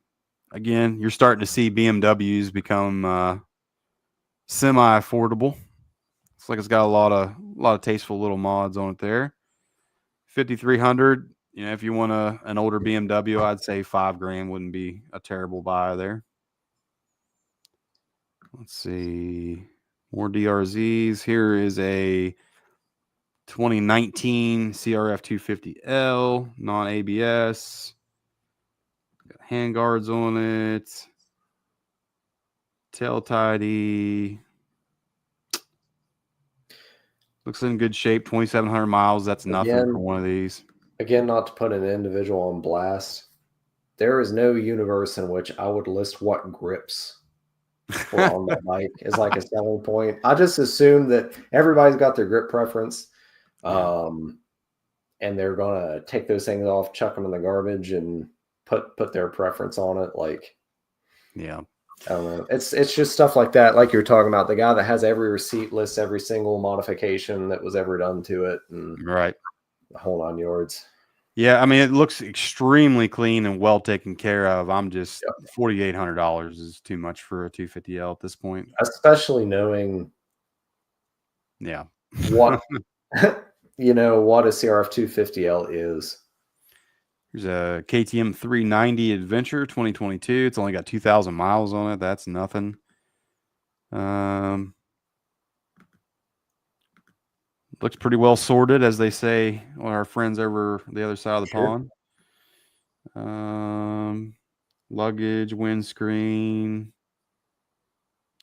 Again, you're starting to see BMWs become semi-affordable. It's like it's got a lot of tasteful little mods on it there. 5,300. If you want an older BMW, I'd say $5,000 wouldn't be a terrible buy there. Let's see. More DRZs. Here is a 2019 CRF 250L, non-ABS. Got hand guards on it. Tail tidy. Looks in good shape. 2,700 miles. That's nothing for one of these. Again, not to put an individual on blast, there is no universe in which I would list what grips were on the bike is like a selling point. I just assume that everybody's got their grip preference. And they're gonna take those things off, chuck them in the garbage, and put their preference on it. Like, yeah, I don't know. It's just stuff like that. Like you're talking about, the guy that has every receipt lists every single modification that was ever done to it, and right, the whole 9 yards. Yeah, I mean, it looks extremely clean and well taken care of. I'm just $4,800 is too much for a 250L at this point, especially knowing, what what a CRF 250L is. Here's a KTM 390 Adventure 2022. It's only got 2,000 miles on it. That's nothing. Looks pretty well sorted, as they say on our friends over the other side of the pond. Luggage, windscreen.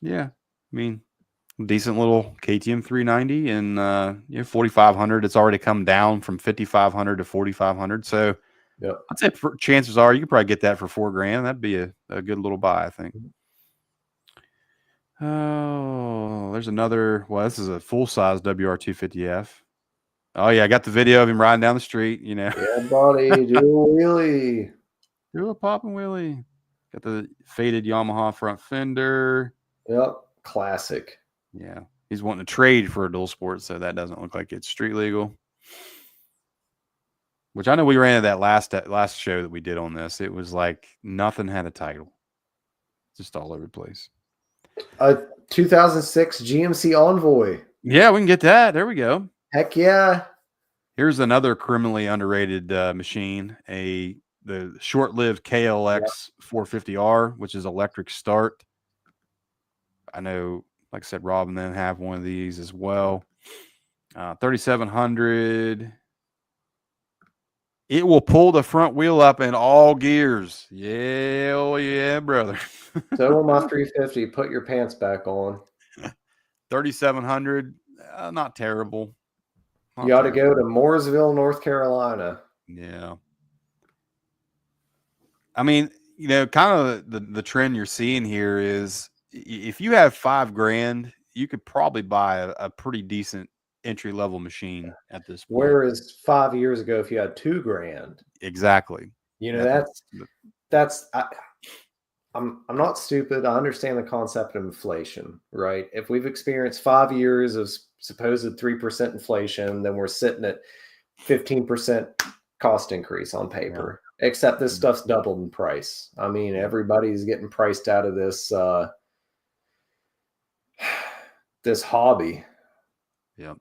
Yeah, I mean, Decent little KTM 390 and 4,500. It's already come down from 5,500 to 4,500. So Yep. I'd say chances are you could probably get that for $4,000. That'd be a good little buy, I think. Oh, there's another. Well, this is a full size WR250F. Oh yeah, I got the video of him riding down the street. Yeah, buddy, do a wheelie. Do a pop and wheelie. Got the faded Yamaha front fender. Yep, classic. Yeah, he's wanting to trade for a dual sport, so that doesn't look like it's street legal. Which I know we ran into that last show that we did on this. It was like nothing had a title, just all over the place. 2006 GMC Envoy. Yeah, we can get that. There we go. Heck yeah. Here's another criminally underrated machine, the short-lived KLX 450R, which is electric start. I know, like I said, Rob and them have one of these as well. 3,700. It will pull the front wheel up in all gears. Yeah, oh yeah, brother. So will my 350. Put your pants back on. 3,700. Not terrible. You ought to go to Mooresville, North Carolina. Yeah. I mean, kind of the trend you're seeing here is if you have $5,000, you could probably buy a pretty decent entry level machine at this point. Whereas 5 years ago, if you had $2,000, exactly. I'm not stupid. I understand the concept of inflation, right? If we've experienced 5 years of supposed 3% inflation, then we're sitting at 15% cost increase on paper. Yeah. Except this stuff's doubled in price. I mean, everybody's getting priced out of this this hobby. Yep.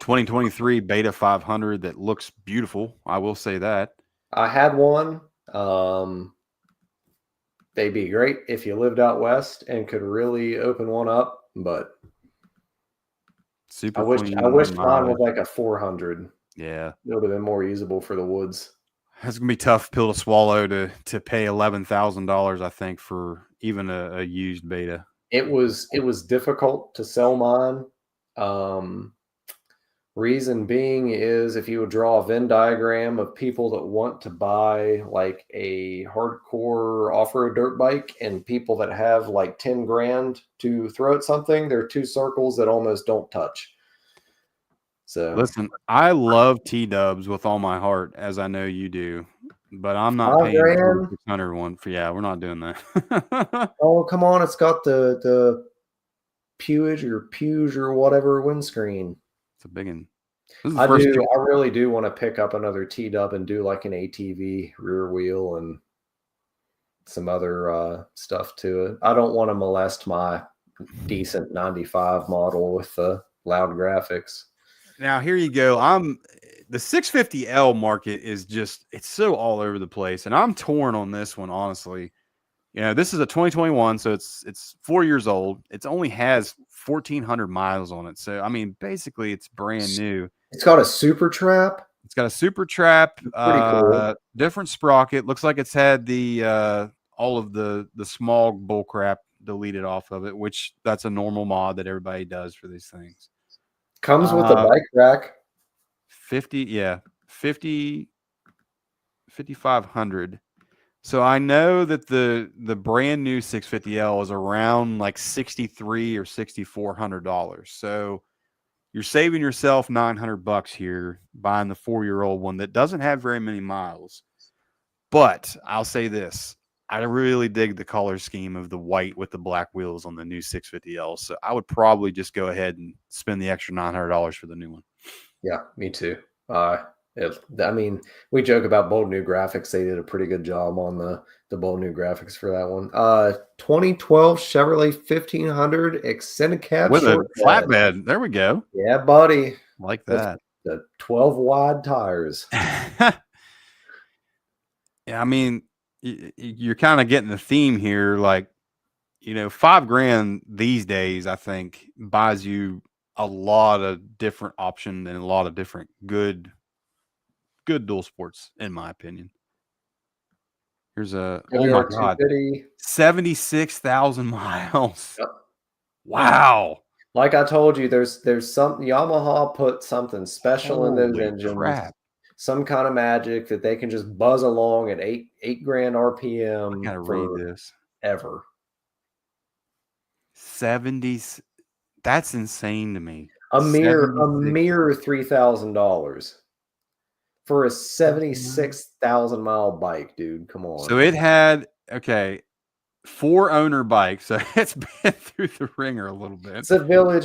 2023 Beta 500 that looks beautiful. I will say that. I had one. They'd be great if you lived out west and could really open one up, but super. I wish mine was like a 400. Yeah, it would have been more usable for the woods. That's gonna be a tough pill to swallow to pay $11,000. I think for even a used Beta. It was difficult to sell mine. Reason being is if you would draw a Venn diagram of people that want to buy like a hardcore off-road dirt bike and people that have like 10 grand to throw at something, there are two circles that almost don't touch. So listen, I love T-dubs with all my heart, as I know you do, but I'm not paying $600 one for. Yeah, we're not doing that. Oh, come on. It's got the Puge or whatever windscreen. It's a big one. I really do want to pick up another T-dub and do like an ATV rear wheel and some other stuff to it. I don't want to molest my decent 95 model with the loud graphics. Now, here you go. The 650L market is it's so all over the place, and I'm torn on this one, honestly. This is a 2021, so it's 4 years old. It only has 1,400 miles on it. So, I mean, basically, it's brand new. It's got a super trap. It's got a super trap, pretty cool. Different sprocket. Looks like it's had the all of the smog bull crap deleted off of it, which that's a normal mod that everybody does for these things. Comes with a bike rack. 5,500. So I know that the brand new 650L is around like $6,300 or $6,400. So you're saving yourself $900 here buying the 4-year-old one that doesn't have very many miles. But I'll say this. I really dig the color scheme of the white with the black wheels on the new 650L. So I would probably just go ahead and spend the extra $900 for the new one. Yeah, me too. I mean, we joke about bold new graphics. They did a pretty good job on the bold new graphics for that one. 2012 Chevrolet 1500 extended cab with a flatbed. There we go. Yeah, buddy. Like that. The 12 wide tires. Yeah, I mean, you're kind of getting the theme here. Like, $5,000 these days, I think, buys you a lot of different options and a lot of different good dual sports, in my opinion. Here's oh my God, 76,000 miles. Yep. Wow. Like I told you, there's some Yamaha put something special in those Holy engines, crap. some kind of magic that they can just buzz along at eight grand I RPM gotta read forever. this. 70s. That's insane to me. A mere $76. $3,000 for a 76,000-mile bike, dude. Come on. So it had 4-owner bike, so it's been through the ringer a little bit. It's a village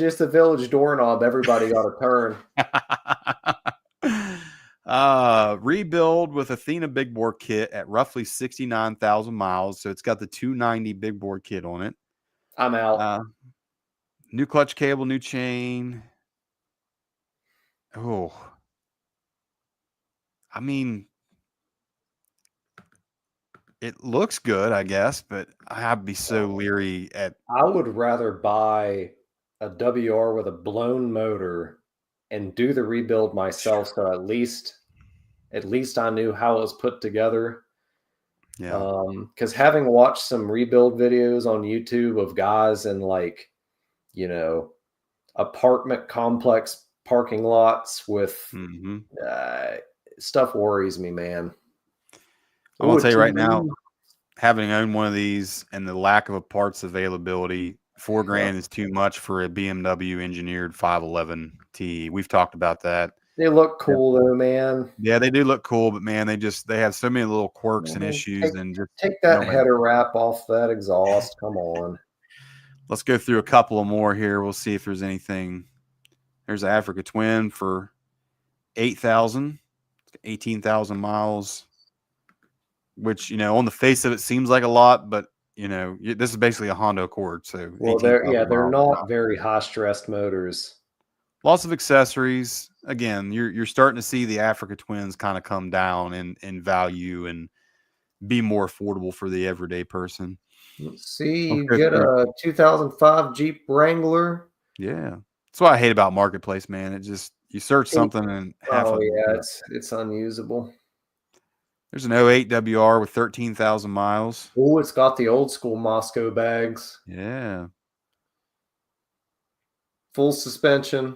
doorknob. Everybody got a turn. Rebuild with Athena big bore kit at roughly 69,000 miles. So it's got the 290 big bore kit on it. I'm out. New clutch cable, new chain. Oh, I mean, it looks good, I guess, but I'd be so leery at. I would rather buy a WR with a blown motor and do the rebuild myself, so at least I knew how it was put together. Yeah. Because having watched some rebuild videos on YouTube of guys in apartment complex parking lots with stuff worries me, man. I'm gonna tell you right now, having owned one of these and the lack of a parts availability, $4,000 is too much for a BMW engineered 511 T. We've talked about that. They look cool though, man. Yeah, they do look cool, but man, they have so many little quirks and issues. And just take that header wrap off that exhaust. Come on. Let's go through a couple of more here. We'll see if there's anything. There's an Africa Twin for 8,000, 18,000 miles, which, on the face of it seems like a lot, but this is basically a Honda Accord. So they're not very high stressed motors. Lots of accessories. Again, you're starting to see the Africa Twins kind of come down in value and be more affordable for the everyday person. Let's see, you get a 2005 Jeep Wrangler. Yeah, that's what I hate about Marketplace, man. It just, you search something and it's unusable. There's an 08 WR with 13,000 miles. Oh, it's got the old school Moscow bags. Yeah. Full suspension.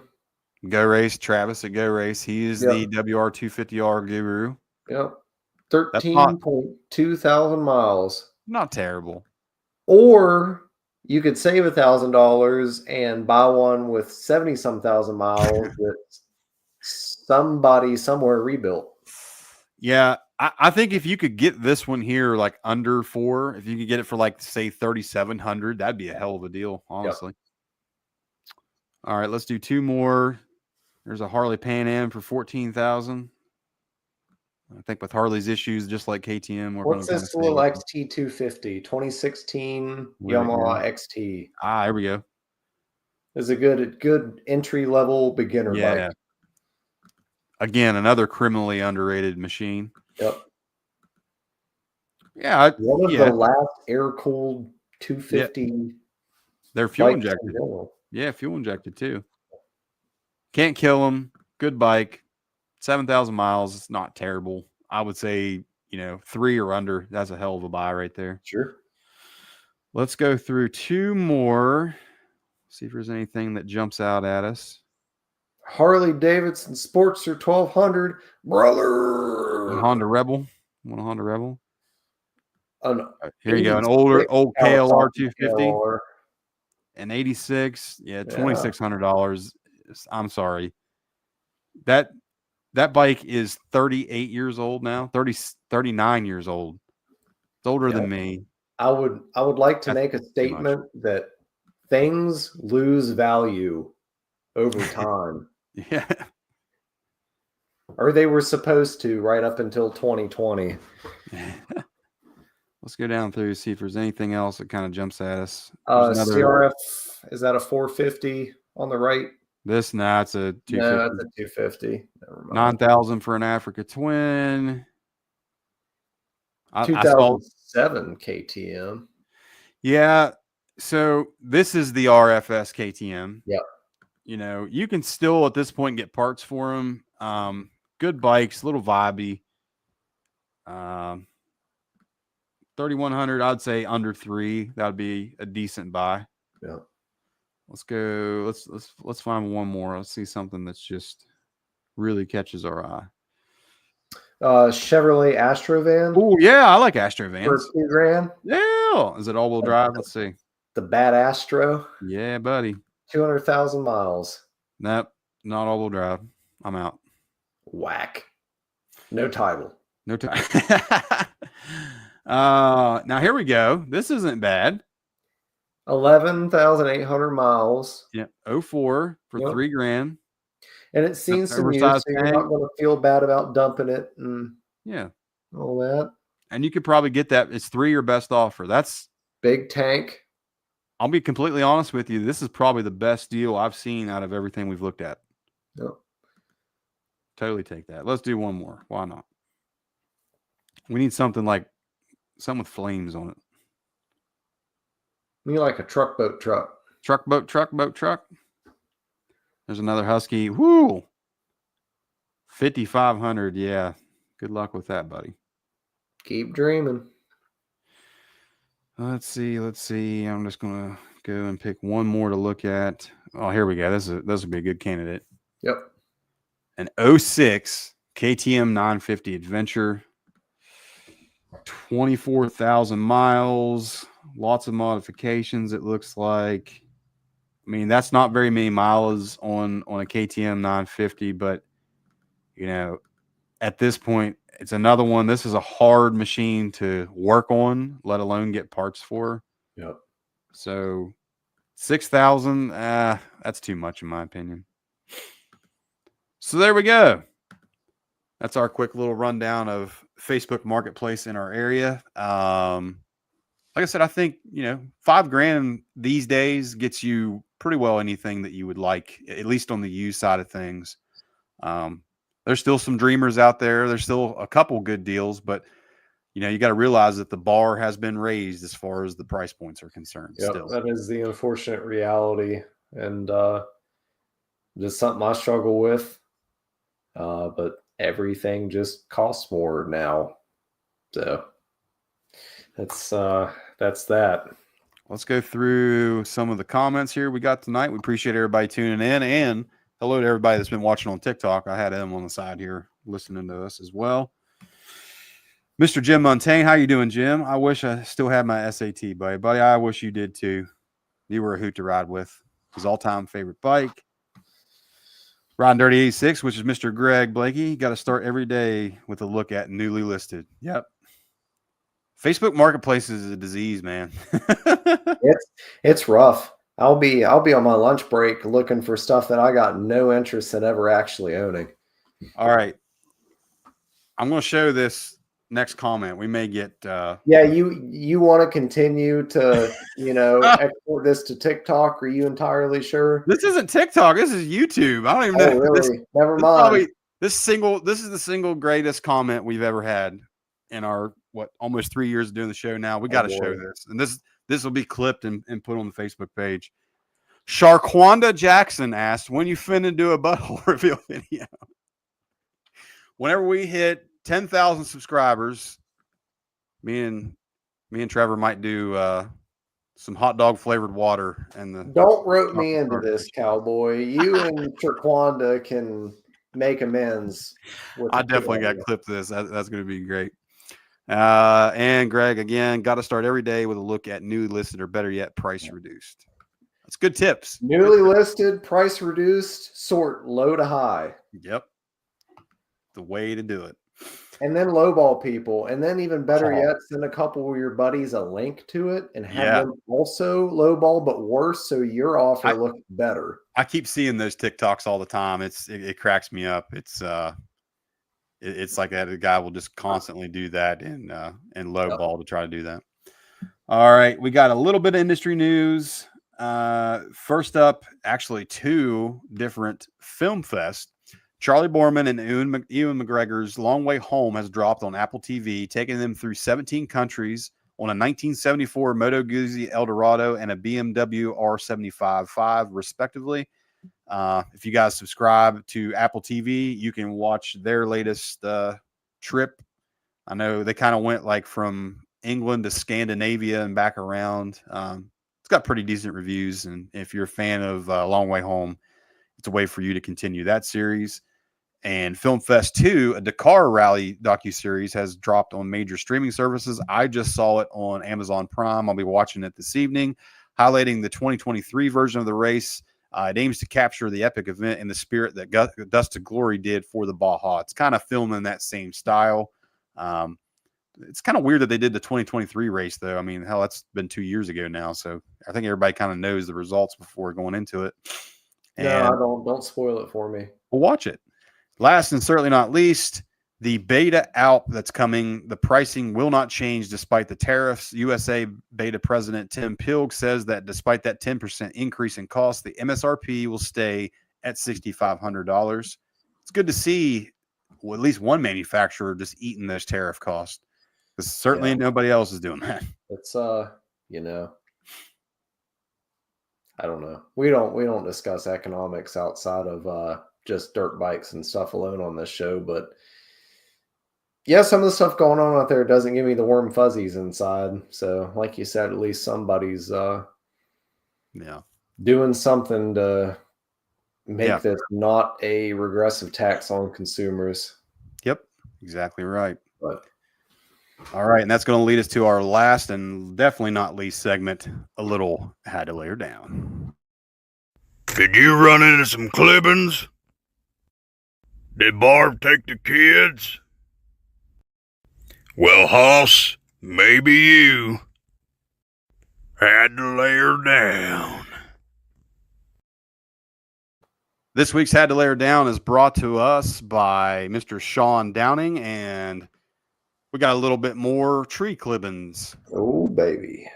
Go Race, Travis at Go Race. He is the WR250R guru. Yep. 13.2 thousand miles. Not terrible. Or you could save $1,000 and buy one with 70-some thousand miles that somebody somewhere rebuilt. Yeah, I think if you could get this one here like under 4, if you could get it for like say 3,700, that'd be a hell of a deal, honestly. Yep. All right, let's do 2 more. There's a Harley Pan Am for 14,000. I think with Harley's issues, just like KTM, what's this little XT250 2016 Yamaha XT? Here we go. It's a good entry level beginner bike. Again, another criminally underrated machine. Yep. Yeah. One of the last air cooled 250. Yeah. They're fuel injected. Yeah, fuel injected too. Can't kill them. Good bike. 7,000 miles. It's not terrible. I would say, 3 or under. That's a hell of a buy right there. Sure. Let's go through 2 more. See if there's anything that jumps out at us. Harley Davidson Sportster 1200, brother. Honda Rebel. Want a Honda Rebel? Here you go. An old KLR 250. An 86. Yeah, $2,600. I'm sorry. That bike is 38 years old now. 39 years old. It's older than me. I would like to make a statement that things lose value over time. Yeah. Or they were supposed to right up until 2020. Let's go down through, see if there's anything else that kind of jumps at us. CRF, is that a 450 on the right? It's a 250. No, that's a 250. Never mind. 9,000 for an Africa Twin. 2007 KTM. Yeah. So this is the RFS KTM. Yep. You can still at this point get parts for them. Good bikes, a little vibey. 3,100, I'd say under 3. That would be a decent buy. Yeah. Let's go. Let's find one more. Let's see something that's just really catches our eye. Chevrolet Astrovan Oh yeah, I like for Astrovans. $2,000. Yeah, is it all-wheel drive? Let's see. The Bad Astro, Yeah, buddy. 200,000 miles. Nope, not all-wheel drive. I'm out. Whack. No title. No time. Now here we go. This isn't bad. 11,800 miles. Yeah, 04 for Yep. $3,000. And it's seen some use, Oversized so you're tank. not going to feel bad about dumping it and Yeah, all that. and you could probably get that. It's 3 your best offer. That's. Big tank. I'll be completely honest with you. This is probably the best deal I've seen out of everything we've looked at. Yep. Totally take that. Let's do one more. Why not? We need something with flames on it. You like a truck boat truck. Truck, boat, truck. There's another Husky. Woo! 5,500. Yeah. Good luck with that, buddy. Keep dreaming. Let's see. I'm just going to go and pick one more to look at. Oh, here we go. This would be a good candidate. Yep. An 06 KTM 950 Adventure. 24,000 miles. Lots of modifications, it looks like. I mean, that's not very many miles on a KTM 950, but, at this point, it's another one. This is a hard machine to work on, let alone get parts for. Yep. So 6,000, that's too much in my opinion. So there we go. That's our quick little rundown of Facebook Marketplace in our area. Like I said, I think, $5,000 these days gets you pretty well anything that you would like, at least on the used side of things. There's still some dreamers out there. There's still a couple good deals, but you got to realize that the bar has been raised as far as the price points are concerned. Yep, Still, that is the unfortunate reality, and just something I struggle with. But everything just costs more now, so that's that. Let's go through some of the comments here we got tonight. We appreciate everybody tuning in, and hello to everybody that's been watching on TikTok. I had him on the side here listening to us as well. Mr. Jim Montaigne, how you doing, Jim? I wish I still had my SAT, buddy. Buddy, I wish you did too. You were a hoot to ride with. His all-time favorite bike. Riding Dirty 86, which is Mr. Greg Blakey. Got to start every day with a look at newly listed. Yep. Facebook Marketplace is a disease, man. It's rough. I'll be on my lunch break looking for stuff that I got no interest in ever actually owning. All right. I'm going to show this next comment. We may get Yeah, you want to continue to, export this to TikTok? Are you entirely sure? This isn't TikTok. This is YouTube. I don't even know. Really? Never mind. This is the single greatest comment we've ever had in our almost 3 years of doing the show now. We got to show this. And this will be clipped and put on the Facebook page. Sharquanda Jackson asked, when you finna do a butthole reveal video? Whenever we hit 10,000 subscribers, me and Trevor might do some hot dog flavored water. And don't rope me into this, cowboy. You and Sharquanda can make amends. I definitely got clipped this. That's going to be great. And Greg, again, got to start every day with a look at newly listed or better yet, price reduced. That's good tips. Newly listed, price reduced, sort low to high. Yep. The way to do it. And then lowball people. And then even better yet, send a couple of your buddies a link to it and have them also lowball, but worse. So your offer looks better. I keep seeing those TikToks all the time. It cracks me up. It's like that. A guy will just constantly do that and lowball to try to do that. All right. We got a little bit of industry news. First up, actually 2 different film fests. Charlie Borman and Ewan McGregor's Long Way Home has dropped on Apple TV, taking them through 17 countries on a 1974 Moto Guzzi Eldorado and a BMW R75 respectively. If you guys subscribe to Apple TV, you can watch their latest trip. I know they kind of went like from England to Scandinavia and back around. It's it's got pretty decent reviews. And if you're a fan of Long Way Home, it's a way for you to continue that series. And Film Fest 2, a Dakar Rally docuseries, has dropped on major streaming services. I just saw it on Amazon Prime. I'll be watching it this evening, highlighting the 2023 version of the race. It aims to capture the epic event in the spirit that Dust to Glory did for the Baja. It's kind of filmed in that same style. It's kind of weird that they did the 2023 race, though. I mean, hell, that's been 2 years ago now. So I think everybody kind of knows the results before going into it. And don't spoil it for me. we'll watch it. Last and certainly not least, the Beta Alp that's coming. The pricing will not change despite the tariffs. USA Beta President Tim Pilg says that despite that 10% increase in cost, the MSRP will stay at $6,500. It's good to see at least one manufacturer just eating those tariff costs, because certainly nobody else is doing that. It's you know, I don't know. We don't discuss economics outside of just dirt bikes and stuff alone on this show, but yeah, some of the stuff going on out there doesn't give me the warm fuzzies inside. So, like you said, at least somebody's doing something to make this not a regressive tax on consumers. Yep, exactly right. But all right, and that's going to lead us to our last and definitely not least segment, a little Had to Lay Her Down. Did you run into some clippings? Did Barb take the kids? Well, Hoss, maybe you had to lay her down. This week's Had to Lay Her Down is brought to us by Mr. Sean Downing, and we got a little bit more tree clippings. oh baby.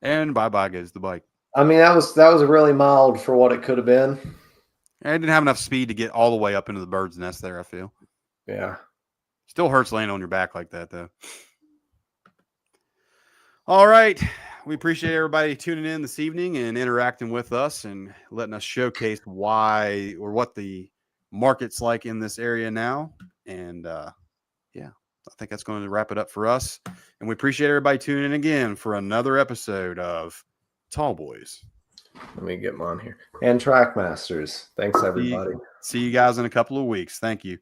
And bye-bye goes the bike. I mean, that was really mild for what it could have been. I didn't have enough speed to get all the way up into the bird's nest there, I feel. Yeah. Still hurts laying on your back like that, though. All right. We appreciate everybody tuning in this evening and interacting with us and letting us showcase why or what the market's like in this area now. And I think that's going to wrap it up for us. And we appreciate everybody tuning in again for another episode of Tallboys. Let me get mine here. And Trackmasters. Thanks, everybody. See you guys in a couple of weeks. Thank you.